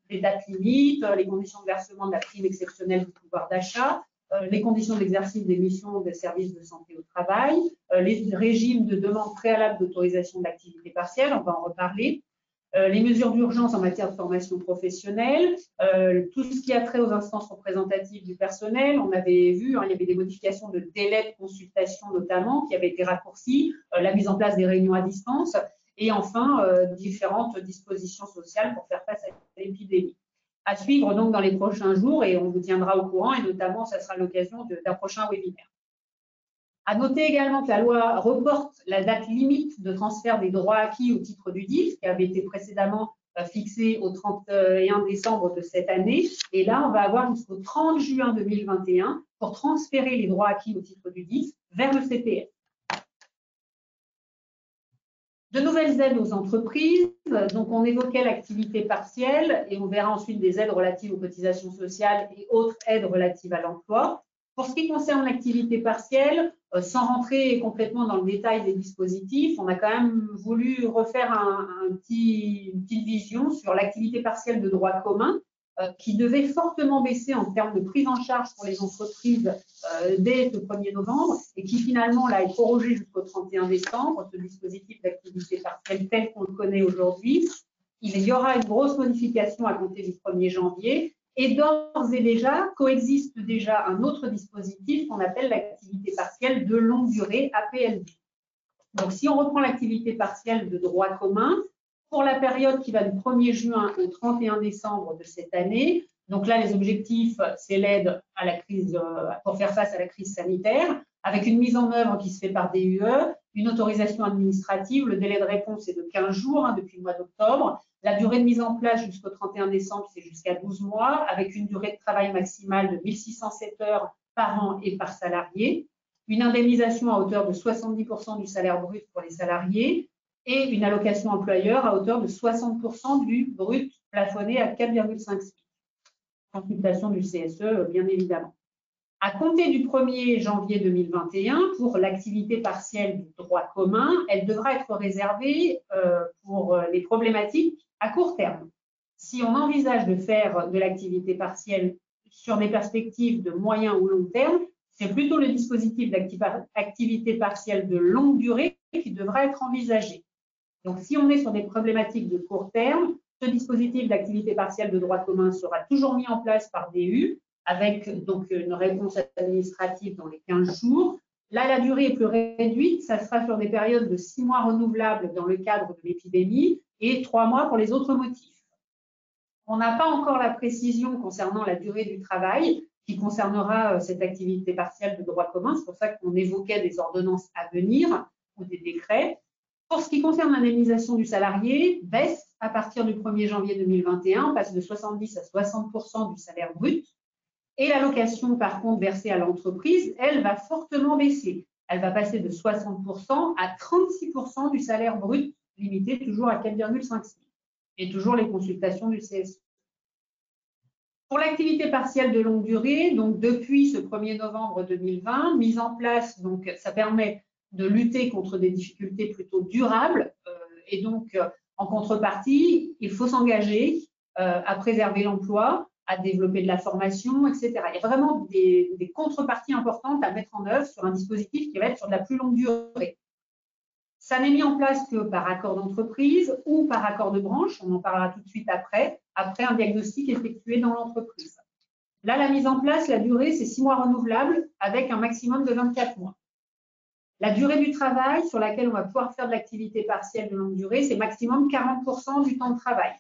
les dates limites, les conditions de versement de la prime exceptionnelle du pouvoir d'achat, les conditions d'exercice des missions des services de santé au travail, les régimes de demande préalable d'autorisation d'activité partielle, on va en reparler, les mesures d'urgence en matière de formation professionnelle, tout ce qui a trait aux instances représentatives du personnel. On avait vu, il y avait des modifications de délai de consultation notamment qui avaient été raccourcis, la mise en place des réunions à distance et enfin différentes dispositions sociales pour faire face à l'épidémie. À suivre donc dans les prochains jours et on vous tiendra au courant et notamment ça sera l'occasion d'un prochain webinaire. À noter également que la loi reporte la date limite de transfert des droits acquis au titre du DIF, qui avait été précédemment fixée au 31 décembre de cette année. Et là, on va avoir jusqu'au 30 juin 2021 pour transférer les droits acquis au titre du DIF vers le CPF. De nouvelles aides aux entreprises. Donc, on évoquait l'activité partielle et on verra ensuite des aides relatives aux cotisations sociales et autres aides relatives à l'emploi. Pour ce qui concerne l'activité partielle, sans rentrer complètement dans le détail des dispositifs, on a quand même voulu refaire une petite vision sur l'activité partielle de droit commun qui devait fortement baisser en termes de prise en charge pour les entreprises dès le 1er novembre et qui finalement là, est prorogé jusqu'au 31 décembre, ce dispositif d'activité partielle tel qu'on le connaît aujourd'hui. Il y aura une grosse modification à compter du 1er janvier. Et d'ores et déjà, coexiste déjà un autre dispositif qu'on appelle l'activité partielle de longue durée, APLD. Donc, si on reprend l'activité partielle de droit commun, pour la période qui va du 1er juin au 31 décembre de cette année, donc là, les objectifs, c'est l'aide à la crise, pour faire face à la crise sanitaire, avec une mise en œuvre qui se fait par DUE, une autorisation administrative, le délai de réponse est de 15 jours depuis le mois d'octobre. La durée de mise en place jusqu'au 31 décembre, c'est jusqu'à 12 mois, avec une durée de travail maximale de 1607 heures par an et par salarié, une indemnisation à hauteur de 70% du salaire brut pour les salariés et une allocation employeur à hauteur de 60% du brut plafonné à 4,5 SMIC. Consultation du CSE, bien évidemment. À compter du 1er janvier 2021, pour l'activité partielle du droit commun, elle devra être réservée pour les problématiques à court terme. Si on envisage de faire de l'activité partielle sur des perspectives de moyen ou long terme, c'est plutôt le dispositif d'activité partielle de longue durée qui devra être envisagé. Donc, si on est sur des problématiques de court terme, ce dispositif d'activité partielle de droit commun sera toujours mis en place par DU, avec donc une réponse administrative dans les 15 jours. Là, la durée est plus réduite, ça sera sur des périodes de 6 mois renouvelables dans le cadre de l'épidémie et 3 mois pour les autres motifs. On n'a pas encore la précision concernant la durée du travail qui concernera cette activité partielle de droit commun. C'est pour ça qu'on évoquait des ordonnances à venir ou des décrets. Pour ce qui concerne l'indemnisation du salarié, baisse à partir du 1er janvier 2021, on passe de 70 à 60% du salaire brut. Et l'allocation, par contre, versée à l'entreprise, elle va fortement baisser. Elle va passer de 60% à 36% du salaire brut, limité toujours à 4,5 SMIC. Et toujours les consultations du CSE. Pour l'activité partielle de longue durée, donc depuis ce 1er novembre 2020, mise en place, donc ça permet de lutter contre des difficultés plutôt durables. Et donc, en contrepartie, il faut s'engager à préserver l'emploi, à développer de la formation, etc. Il y a vraiment des contreparties importantes à mettre en œuvre sur un dispositif qui va être sur de la plus longue durée. Ça n'est mis en place que par accord d'entreprise ou par accord de branche, on en parlera tout de suite après un diagnostic effectué dans l'entreprise. Là, la mise en place, la durée, c'est 6 mois renouvelables avec un maximum de 24 mois. La durée du travail sur laquelle on va pouvoir faire de l'activité partielle de longue durée, c'est maximum 40% du temps de travail.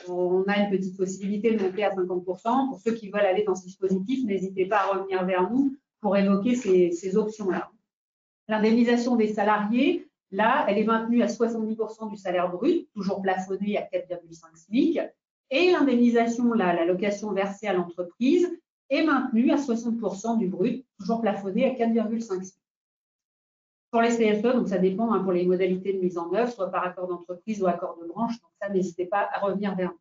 On a une petite possibilité de monter à 50%. Pour ceux qui veulent aller dans ce dispositif, n'hésitez pas à revenir vers nous pour évoquer ces options-là. L'indemnisation des salariés, là, elle est maintenue à 70% du salaire brut, toujours plafonné à 4,5 SMIC. Et l'indemnisation, l'allocation versée à l'entreprise, est maintenue à 60% du brut, toujours plafonné à 4,5 SMIC. Pour les CFE, donc ça dépend pour les modalités de mise en œuvre, soit par accord d'entreprise ou accord de branche. Donc ça, n'hésitez pas à revenir vers nous.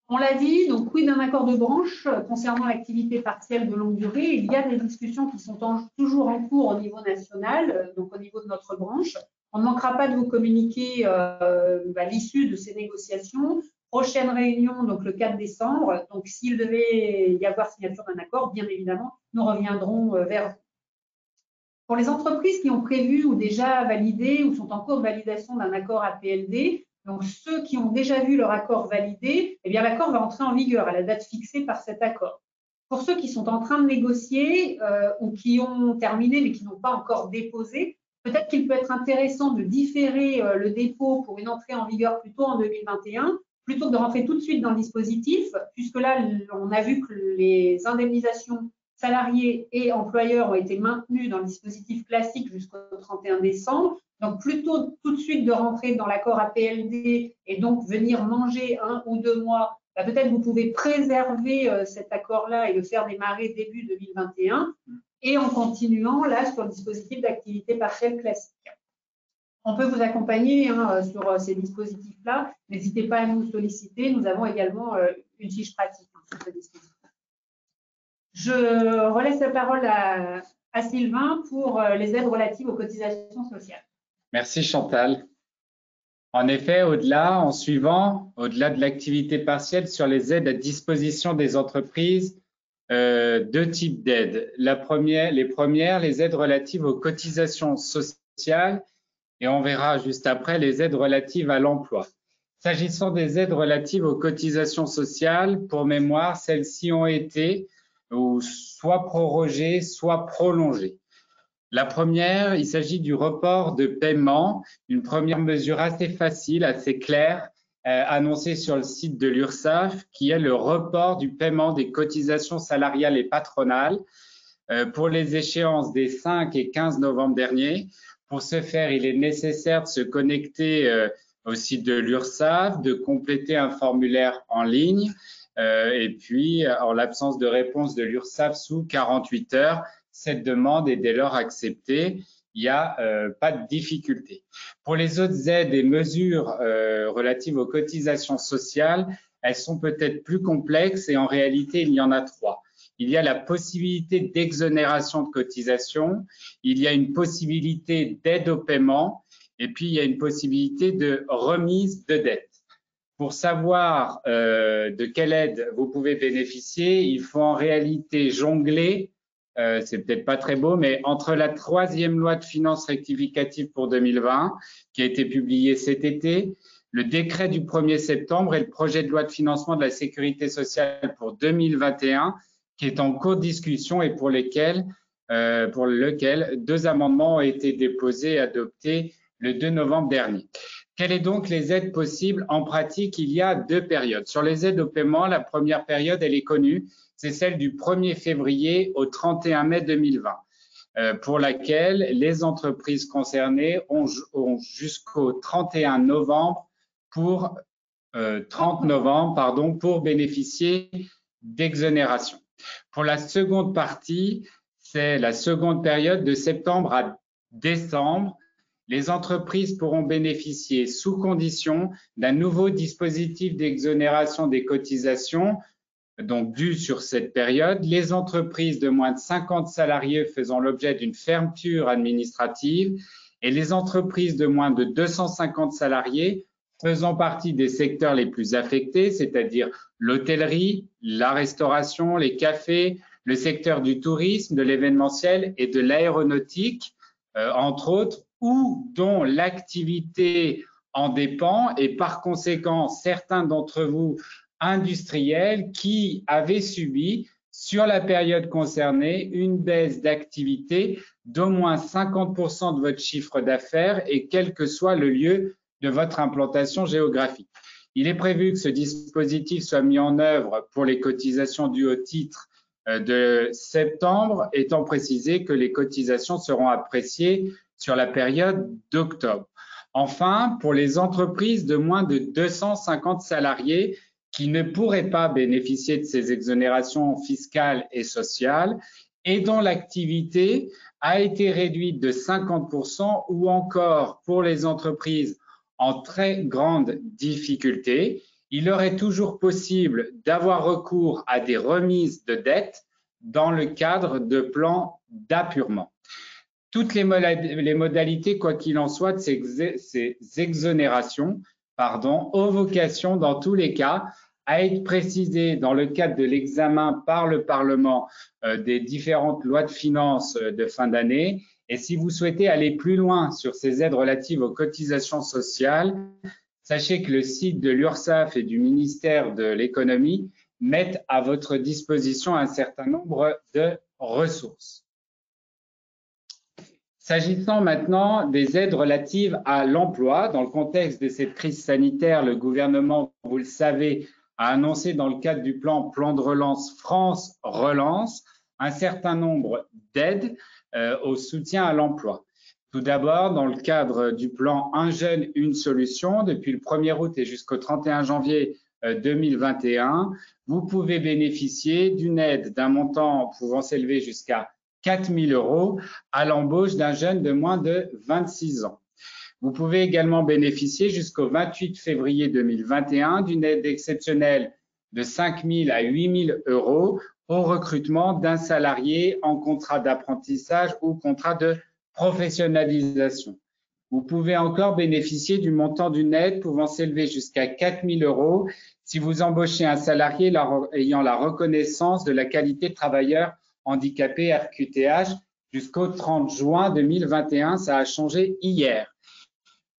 On l'a dit, donc quid d'un accord de branche concernant l'activité partielle de longue durée. Il y a des discussions qui sont toujours en cours au niveau national, donc au niveau de notre branche. On ne manquera pas de vous communiquer l'issue de ces négociations. prochaine réunion, donc le 4 décembre. Donc, s'il devait y avoir signature d'un accord, bien évidemment, nous reviendrons vers vous. Pour les entreprises qui ont prévu ou déjà validé ou sont en cours de validation d'un accord APLD, donc ceux qui ont déjà vu leur accord validé, eh bien l'accord va entrer en vigueur à la date fixée par cet accord. Pour ceux qui sont en train de négocier ou qui ont terminé mais qui n'ont pas encore déposé, peut-être qu'il peut être intéressant de différer le dépôt pour une entrée en vigueur plutôt en 2021, plutôt que de rentrer tout de suite dans le dispositif, puisque là, on a vu que les indemnisations salariés et employeurs ont été maintenus dans le dispositif classique jusqu'au 31 décembre. Donc, plutôt tout de suite de rentrer dans l'accord APLD et donc venir manger 1 ou 2 mois, bah, peut-être vous pouvez préserver cet accord-là et le faire démarrer début 2021 et en continuant là sur le dispositif d'activité partielle classique. On peut vous accompagner sur ces dispositifs-là. N'hésitez pas à nous solliciter. Nous avons également une fiche pratique sur ce dispositif. Je relaisse la parole à Sylvain pour les aides relatives aux cotisations sociales. Merci Chantal. En effet, au-delà de l'activité partielle sur les aides à disposition des entreprises, deux types d'aides. Les aides relatives aux cotisations sociales et on verra juste après les aides relatives à l'emploi. S'agissant des aides relatives aux cotisations sociales, pour mémoire, celles-ci ont été soit prorogées, soit prolongées. La première, il s'agit du report de paiement, une première mesure assez facile, assez claire, annoncée sur le site de l'URSSAF, qui est le report du paiement des cotisations salariales et patronales pour les échéances des 5 et 15 novembre dernier. Pour ce faire, il est nécessaire de se connecter au site de l'URSSAF, de compléter un formulaire en ligne et puis, en l'absence de réponse de l'URSSAF sous 48 heures, cette demande est dès lors acceptée. Il n'y a pas de difficulté. Pour les autres aides et mesures relatives aux cotisations sociales, elles sont peut-être plus complexes et en réalité, il y en a 3. Il y a la possibilité d'exonération de cotisations, il y a une possibilité d'aide au paiement et puis il y a une possibilité de remise de dette. Pour savoir de quelle aide vous pouvez bénéficier, il faut en réalité jongler, c'est peut-être pas très beau, mais entre la 3e loi de finances rectificative pour 2020, qui a été publiée cet été, le décret du 1er septembre et le projet de loi de financement de la sécurité sociale pour 2021, qui est en cours de discussion et pour lequel 2 amendements ont été déposés et adoptés le 2 novembre dernier. Quelles sont donc les aides possibles? En pratique, il y a 2 périodes. Sur les aides au paiement, la première période, elle est connue, c'est celle du 1er février au 31 mai 2020, pour laquelle les entreprises concernées ont jusqu'au 31 novembre pour 30 novembre, pour bénéficier d'exonération. Pour la seconde partie, c'est la seconde période de septembre à décembre. Les entreprises pourront bénéficier sous condition d'un nouveau dispositif d'exonération des cotisations, donc dû sur cette période. Les entreprises de moins de 50 salariés faisant l'objet d'une fermeture administrative et les entreprises de moins de 250 salariés faisant partie des secteurs les plus affectés, c'est-à-dire l'hôtellerie, la restauration, les cafés, le secteur du tourisme, de l'événementiel et de l'aéronautique, entre autres, ou dont l'activité en dépend et par conséquent, certains d'entre vous industriels qui avaient subi sur la période concernée une baisse d'activité d'au moins 50% de votre chiffre d'affaires et quel que soit le lieu de votre implantation géographique. Il est prévu que ce dispositif soit mis en œuvre pour les cotisations dues au titre de septembre, étant précisé que les cotisations seront appréciées sur la période d'octobre. Enfin, pour les entreprises de moins de 250 salariés qui ne pourraient pas bénéficier de ces exonérations fiscales et sociales et dont l'activité a été réduite de 50% ou encore pour les entreprises en très grande difficulté, il aurait toujours possible d'avoir recours à des remises de dettes dans le cadre de plans d'appurement. Toutes les modalités, quoi qu'il en soit, de ces exonérations ont vocation dans tous les cas à être précisées dans le cadre de l'examen par le Parlement des différentes lois de finances de fin d'année. Et si vous souhaitez aller plus loin sur ces aides relatives aux cotisations sociales, sachez que le site de l'URSSAF et du ministère de l'Économie mettent à votre disposition un certain nombre de ressources. S'agissant maintenant des aides relatives à l'emploi, dans le contexte de cette crise sanitaire, le gouvernement, vous le savez, a annoncé dans le cadre du plan de relance France Relance un certain nombre d'aides au soutien à l'emploi. Tout d'abord, dans le cadre du plan Un jeune, une solution, depuis le 1er août et jusqu'au 31 janvier 2021, vous pouvez bénéficier d'une aide d'un montant pouvant s'élever jusqu'à 4 000 € à l'embauche d'un jeune de moins de 26 ans. Vous pouvez également bénéficier jusqu'au 28 février 2021 d'une aide exceptionnelle de 5 000 à 8 000 € au recrutement d'un salarié en contrat d'apprentissage ou contrat de professionnalisation. Vous pouvez encore bénéficier du montant d'une aide pouvant s'élever jusqu'à 4 000 € si vous embauchez un salarié ayant la reconnaissance de la qualité de travailleur handicapé RQTH jusqu'au 30 juin 2021. Ça a changé hier.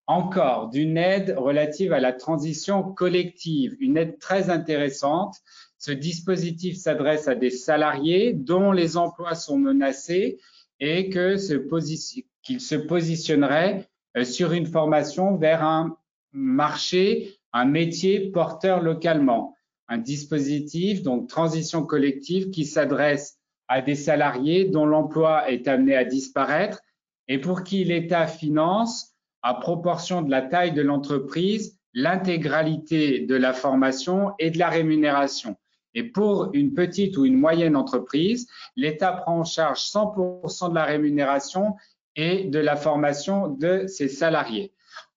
Encore d'une aide relative à la transition collective, une aide très intéressante. Ce dispositif s'adresse à des salariés dont les emplois sont menacés et qu'ils se positionneraient sur une formation vers un marché, un métier porteur localement. Un dispositif, donc transition collective, qui s'adresse à des salariés dont l'emploi est amené à disparaître et pour qui l'État finance, à proportion de la taille de l'entreprise, l'intégralité de la formation et de la rémunération. Et pour une petite ou une moyenne entreprise, l'État prend en charge 100% de la rémunération et de la formation de ses salariés.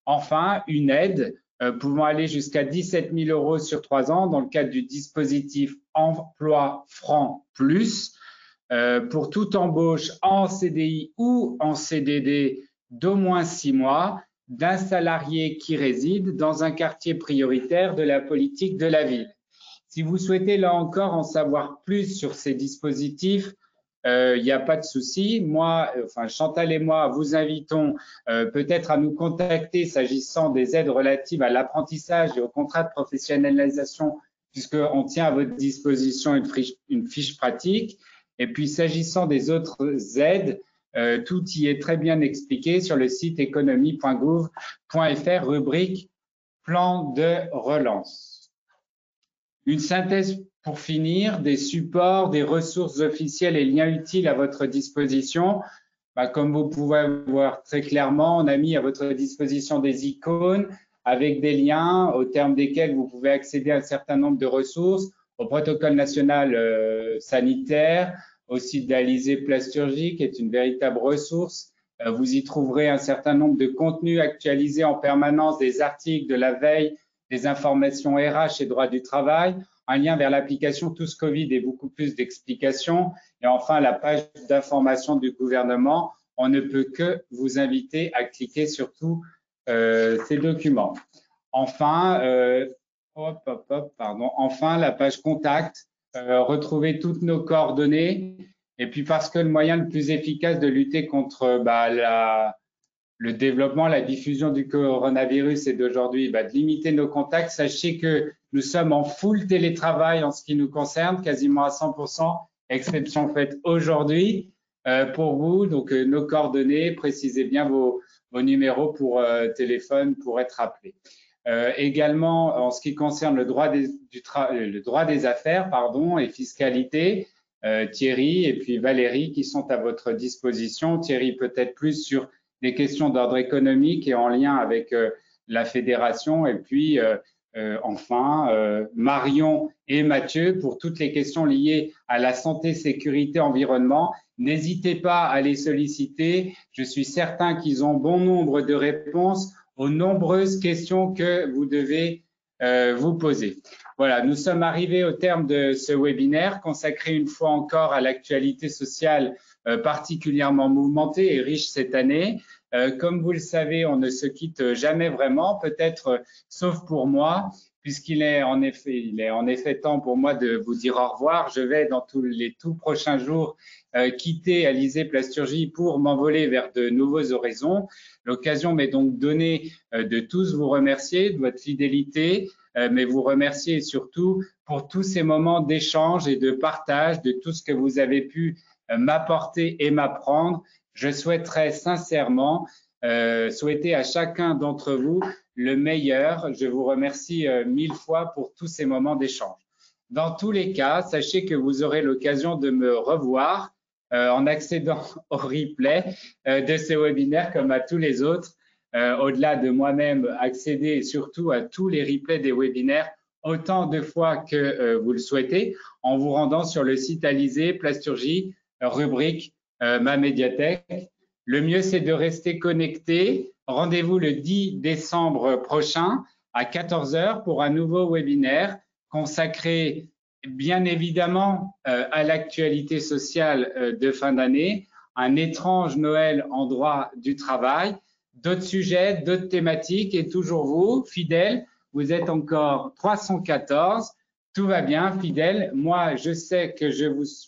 Enfin, une aide pouvant aller jusqu'à 17 000 € sur 3 ans dans le cadre du dispositif Emploi Franc Plus pour toute embauche en CDI ou en CDD d'au moins 6 mois d'un salarié qui réside dans un quartier prioritaire de la politique de la ville. Si vous souhaitez là encore en savoir plus sur ces dispositifs, il n'y a pas de souci. Chantal et moi vous invitons peut-être à nous contacter s'agissant des aides relatives à l'apprentissage et au contrat de professionnalisation, puisqu'on tient à votre disposition une fiche pratique. Et puis s'agissant des autres aides, tout y est très bien expliqué sur le site économie.gouv.fr, rubrique plan de relance. Une synthèse pour finir, des supports, des ressources officielles et liens utiles à votre disposition. Comme vous pouvez voir très clairement, on a mis à votre disposition des icônes avec des liens au terme desquels vous pouvez accéder à un certain nombre de ressources, au protocole national sanitaire, au site d'Alizé Plasturgie, qui est une véritable ressource. Vous y trouverez un certain nombre de contenus actualisés en permanence, des articles de la veille, des informations RH et droit du travail, un lien vers l'application Tous Covid et beaucoup plus d'explications. Et enfin, la page d'information du gouvernement. On ne peut que vous inviter à cliquer sur tous ces documents. Enfin, enfin, la page contact. Retrouver toutes nos coordonnées et puis parce que le moyen le plus efficace de lutter contre le développement, la diffusion du coronavirus est d'aujourd'hui de limiter nos contacts. Sachez que nous sommes en full télétravail en ce qui nous concerne, quasiment à 100%, exception faite aujourd'hui pour vous. Donc nos coordonnées, précisez bien vos numéros pour téléphone pour être appelés. Également, en ce qui concerne le droit des affaires et fiscalité, Thierry et puis Valérie qui sont à votre disposition. Thierry peut-être plus sur des questions d'ordre économique et en lien avec la fédération. Et puis enfin, Marion et Mathieu pour toutes les questions liées à la santé, sécurité, environnement. N'hésitez pas à les solliciter. Je suis certain qu'ils ont bon nombre de réponses aux nombreuses questions que vous devez vous poser. Voilà, nous sommes arrivés au terme de ce webinaire consacré une fois encore à l'actualité sociale particulièrement mouvementée et riche cette année. Comme vous le savez, on ne se quitte jamais vraiment, peut-être sauf pour moi, puisqu'il est en effet temps pour moi de vous dire au revoir. Je vais dans les tout prochains jours quitter Alizé Plasturgie pour m'envoler vers de nouveaux horizons. L'occasion m'est donc donnée de tous vous remercier de votre fidélité, mais vous remercier surtout pour tous ces moments d'échange et de partage de tout ce que vous avez pu m'apporter et m'apprendre. Je souhaiterais sincèrement souhaiter à chacun d'entre vous le meilleur. Je vous remercie 1000 fois pour tous ces moments d'échange. Dans tous les cas, sachez que vous aurez l'occasion de me revoir en accédant au replay de ces webinaires comme à tous les autres. Au-delà de moi-même, accéder surtout à tous les replays des webinaires autant de fois que vous le souhaitez en vous rendant sur le site Alizé Plasturgie, rubrique ma médiathèque. Le mieux, c'est de rester connecté. Rendez-vous le 10 décembre prochain à 14 h pour un nouveau webinaire consacré bien évidemment à l'actualité sociale de fin d'année, un étrange Noël en droit du travail, d'autres sujets, d'autres thématiques et toujours vous, fidèles, vous êtes encore 314. Tout va bien, fidèles. Moi, je sais que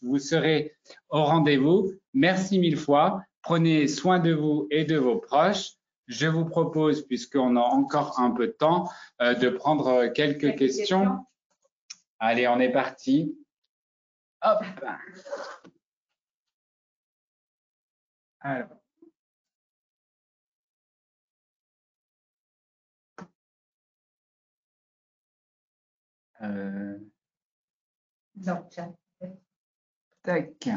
vous serez au rendez-vous. Merci 1000 fois. Prenez soin de vous et de vos proches. Je vous propose, puisqu'on a encore un peu de temps, de prendre quelques questions. Allez, on est parti. Hop. Alors. Tac.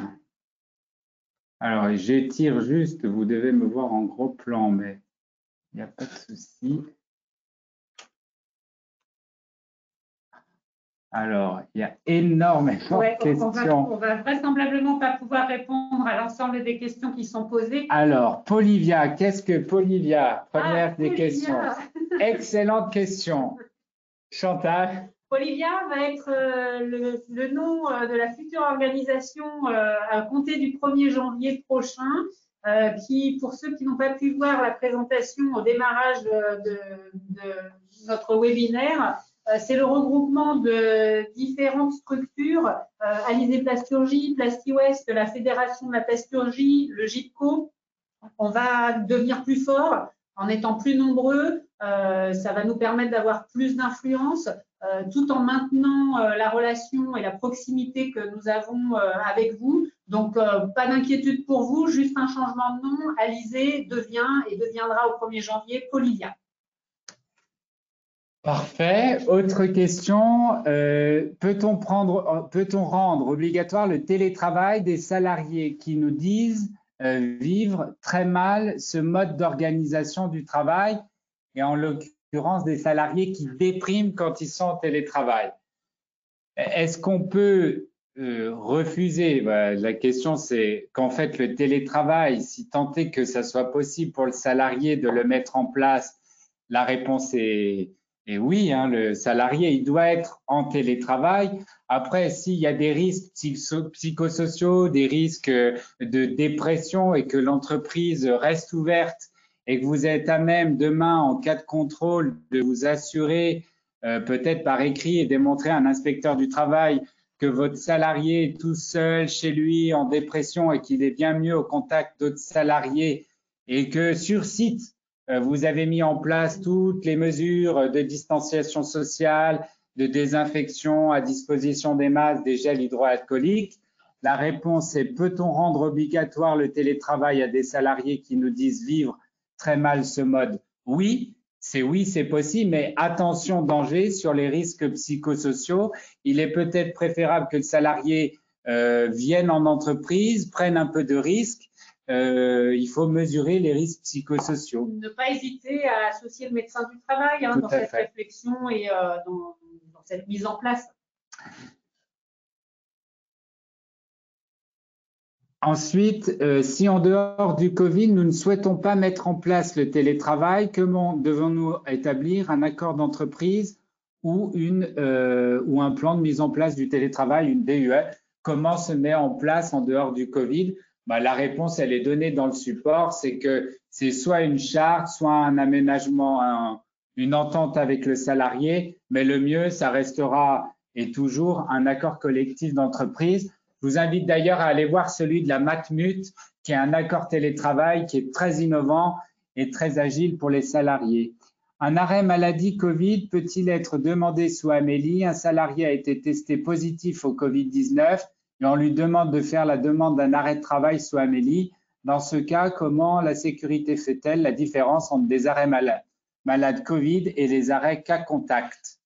Alors, j'étire juste, vous devez me voir en gros plan, mais il n'y a pas de souci. Alors, il y a énormément de questions. On va vraisemblablement pas pouvoir répondre à l'ensemble des questions qui sont posées. Alors, Polivia, qu'est-ce que Polivia? Première des questions. Excellente question. Chantal? Polivia va être le nom de la future organisation à compter du 1er janvier prochain, qui, pour ceux qui n'ont pas pu voir la présentation au démarrage de notre webinaire, c'est le regroupement de différentes structures, Alizé Plasturgie, Plasti-Ouest, la Fédération de la Plasturgie, le GIPCO. On va devenir plus fort en étant plus nombreux. Ça va nous permettre d'avoir plus d'influence, tout en maintenant la relation et la proximité que nous avons avec vous. Donc, pas d'inquiétude pour vous, juste un changement de nom. Alizé devient et deviendra au 1er janvier Polivia. Parfait. Autre question. Peut-on rendre obligatoire le télétravail des salariés qui nous disent vivre très mal ce mode d'organisation du travail et en l'occurrence des salariés qui dépriment quand ils sont en télétravail? Est-ce qu'on peut refuser? La question, c'est qu'en fait, le télétravail, si tant est que ça soit possible pour le salarié de le mettre en place, la réponse est oui, hein, le salarié, il doit être en télétravail. Après, s'il y a des risques psychosociaux, des risques de dépression et que l'entreprise reste ouverte et que vous êtes à même demain, en cas de contrôle, de vous assurer peut-être par écrit et démontrer à un inspecteur du travail que votre salarié est tout seul chez lui en dépression et qu'il est bien mieux au contact d'autres salariés et que sur site, vous avez mis en place toutes les mesures de distanciation sociale, de désinfection à disposition des masques, des gels hydroalcooliques. La réponse est: peut-on rendre obligatoire le télétravail à des salariés qui nous disent vivre très mal ce mode? Oui, c'est possible, mais attention, danger sur les risques psychosociaux. Il est peut-être préférable que le salarié vienne en entreprise, prenne un peu de risques. Il faut mesurer les risques psychosociaux. Ne pas hésiter à associer le médecin du travail dans cette réflexion et dans cette mise en place. Ensuite, si en dehors du Covid, nous ne souhaitons pas mettre en place le télétravail, comment devons-nous établir un accord d'entreprise ou un plan de mise en place du télétravail, une DUE? Comment se met en place en dehors du Covid? La réponse, elle est donnée dans le support, c'est que c'est soit une charte, soit un aménagement, une entente avec le salarié, mais le mieux, ça restera et toujours un accord collectif d'entreprise. Je vous invite d'ailleurs à aller voir celui de la Matmut, qui est un accord télétravail qui est très innovant et très agile pour les salariés. Un arrêt maladie Covid peut-il être demandé sous Amélie? Un salarié a été testé positif au Covid-19 et on lui demande de faire la demande d'un arrêt de travail sous Amélie. Dans ce cas, comment la sécurité fait-elle la différence entre des arrêts malades Covid et les arrêts cas contact?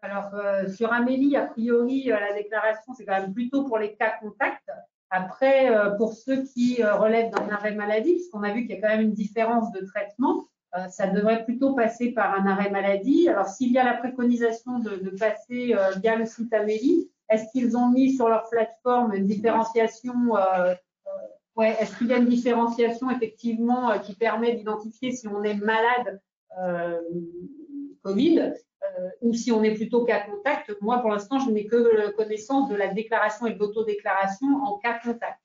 Alors, sur Amélie, a priori, la déclaration, c'est quand même plutôt pour les cas contacts. Après, pour ceux qui relèvent d'un arrêt maladie, puisqu'on a vu qu'il y a quand même une différence de traitement, ça devrait plutôt passer par un arrêt maladie. Alors, s'il y a la préconisation de passer via le site Amélie, est-ce qu'ils ont mis sur leur plateforme une différenciation ouais, est-ce qu'il y a une différenciation effectivement qui permet d'identifier si on est malade Covid ou si on est plutôt cas contact? Moi, pour l'instant, je n'ai que connaissance de la déclaration et de l'autodéclaration en cas contact.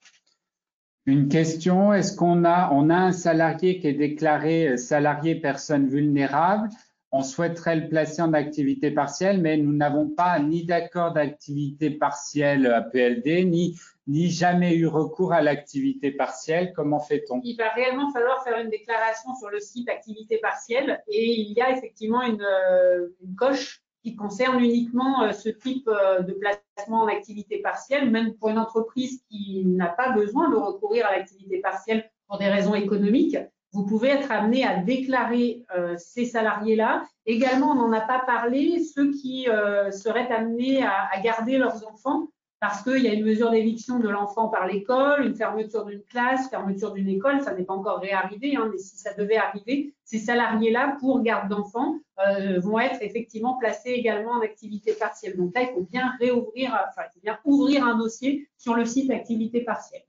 Une question, est-ce qu'on a un salarié qui est déclaré salarié personne vulnérable? On souhaiterait le placer en activité partielle, mais nous n'avons pas ni d'accord d'activité partielle à PLD, ni jamais eu recours à l'activité partielle. Comment fait-on? Il va réellement falloir faire une déclaration sur le site activité partielle et il y a effectivement une coche qui concerne uniquement ce type de placement en activité partielle, même pour une entreprise qui n'a pas besoin de recourir à l'activité partielle pour des raisons économiques. Vous pouvez être amené à déclarer ces salariés-là. Également, on n'en a pas parlé, ceux qui seraient amenés à garder leurs enfants parce qu'il y a une mesure d'éviction de l'enfant par l'école, une fermeture d'une classe, fermeture d'une école, ça n'est pas encore réarrivé, hein, mais si ça devait arriver, ces salariés-là, pour garde d'enfants, vont être effectivement placés également en activité partielle. Donc là, il faut bien réouvrir, enfin, il faut bien ouvrir un dossier sur le site activité partielle.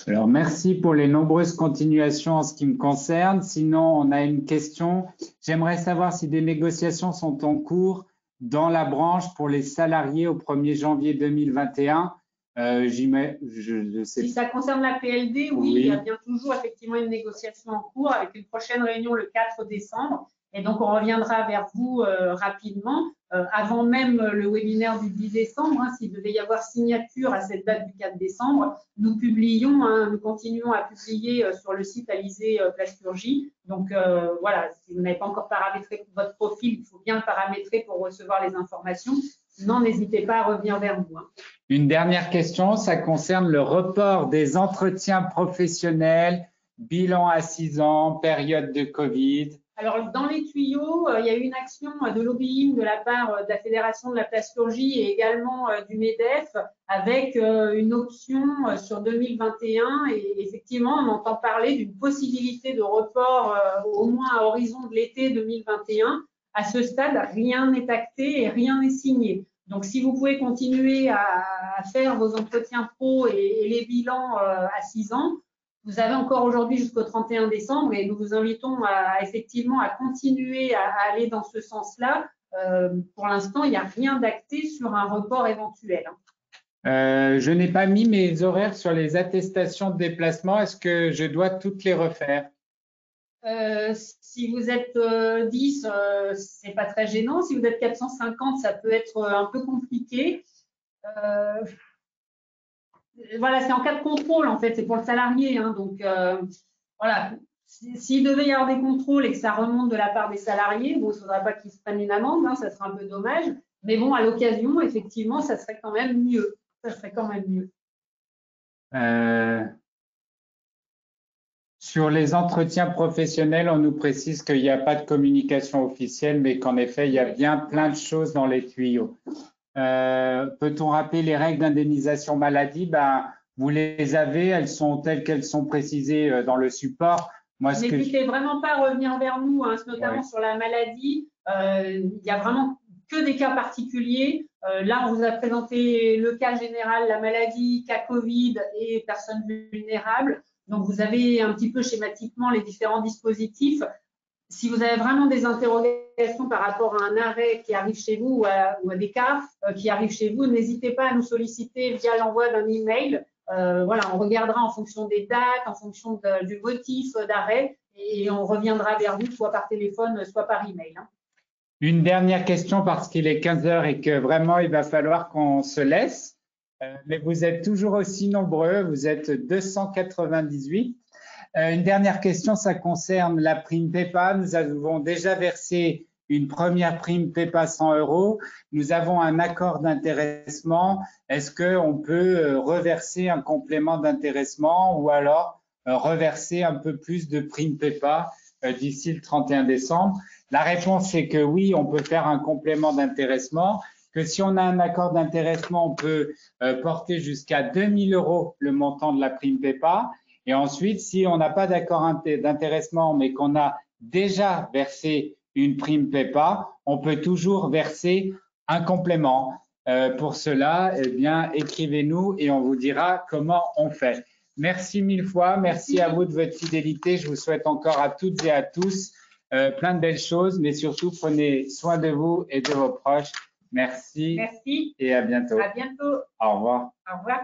Alors, merci pour les nombreuses continuations en ce qui me concerne. Sinon, on a une question. J'aimerais savoir si des négociations sont en cours dans la branche pour les salariés au 1er janvier 2021. Je sais. Si ça concerne la PLD, oui, il y a bien toujours effectivement une négociation en cours avec une prochaine réunion le 4 décembre. Et donc, on reviendra vers vous rapidement, avant même le webinaire du 10 décembre. Hein, s'il devait y avoir signature à cette date du 4 décembre, nous publions, hein, nous continuons à publier sur le site Alizé Plasturgie. Donc, voilà, si vous n'avez pas encore paramétré votre profil, il faut bien le paramétrer pour recevoir les informations. Sinon, n'hésitez pas à revenir vers nous. Hein. Une dernière question, ça concerne le report des entretiens professionnels, bilan à 6 ans, période de Covid. Alors, dans les tuyaux, il y a eu une action de lobbying de la part de la Fédération de la plasturgie et également du MEDEF avec une option sur 2021. Et effectivement, on entend parler d'une possibilité de report au moins à horizon de l'été 2021. À ce stade, rien n'est acté et rien n'est signé. Donc, si vous pouvez continuer à faire vos entretiens pro et les bilans à 6 ans, vous avez encore aujourd'hui jusqu'au 31 décembre et nous vous invitons effectivement à continuer à aller dans ce sens-là. Pour l'instant, il n'y a rien d'acté sur un report éventuel. Je n'ai pas mis mes horaires sur les attestations de déplacement. Est-ce que je dois toutes les refaire? Si vous êtes 10, c'est pas très gênant. Si vous êtes 450, ça peut être un peu compliqué. Voilà, c'est en cas de contrôle, en fait, c'est pour le salarié. Hein, donc, voilà, s'il devait y avoir des contrôles et que ça remonte de la part des salariés, bon, il ne faudra pas qu'ils se prennent une amende, hein, ça serait un peu dommage. Mais bon, à l'occasion, effectivement, ça serait quand même mieux. Ça serait quand même mieux. Sur les entretiens professionnels, on nous précise qu'il n'y a pas de communication officielle, mais qu'en effet, il y a bien plein de choses dans les tuyaux. Peut-on rappeler les règles d'indemnisation maladie? Ben, vous les avez, elles sont telles qu'elles sont précisées dans le support. N'hésitez vraiment pas à revenir vers nous, hein, notamment sur la maladie. Il n'y a vraiment que des cas particuliers. Là, on vous a présenté le cas général, la maladie, cas Covid et personnes vulnérables. Donc, vous avez un petit peu schématiquement les différents dispositifs. Si vous avez vraiment des interrogations par rapport à un arrêt qui arrive chez vous ou à des cas qui arrivent chez vous, n'hésitez pas à nous solliciter via l'envoi d'un email Voilà, on regardera en fonction des dates, en fonction du motif d'arrêt, et on reviendra vers vous, soit par téléphone, soit par email. Hein. Une dernière question parce qu'il est 15 heures et que vraiment il va falloir qu'on se laisse. Mais vous êtes toujours aussi nombreux, vous êtes 298. Une dernière question, ça concerne la prime PEPA. Nous avons déjà versé une première prime PEPA 100 €. Nous avons un accord d'intéressement. Est-ce qu'on peut reverser un complément d'intéressement ou alors reverser un peu plus de prime PEPA d'ici le 31 décembre? La réponse est que oui, on peut faire un complément d'intéressement, que si on a un accord d'intéressement, on peut porter jusqu'à 2000 € le montant de la prime PEPA. Et ensuite, si on n'a pas d'accord d'intéressement, mais qu'on a déjà versé une prime PEPA, on peut toujours verser un complément. Pour cela, eh bien, écrivez-nous et on vous dira comment on fait. Merci mille fois. Merci à vous de votre fidélité. Je vous souhaite encore à toutes et à tous plein de belles choses, mais surtout prenez soin de vous et de vos proches. Merci. Merci. Et à bientôt. À bientôt. Au revoir. Au revoir.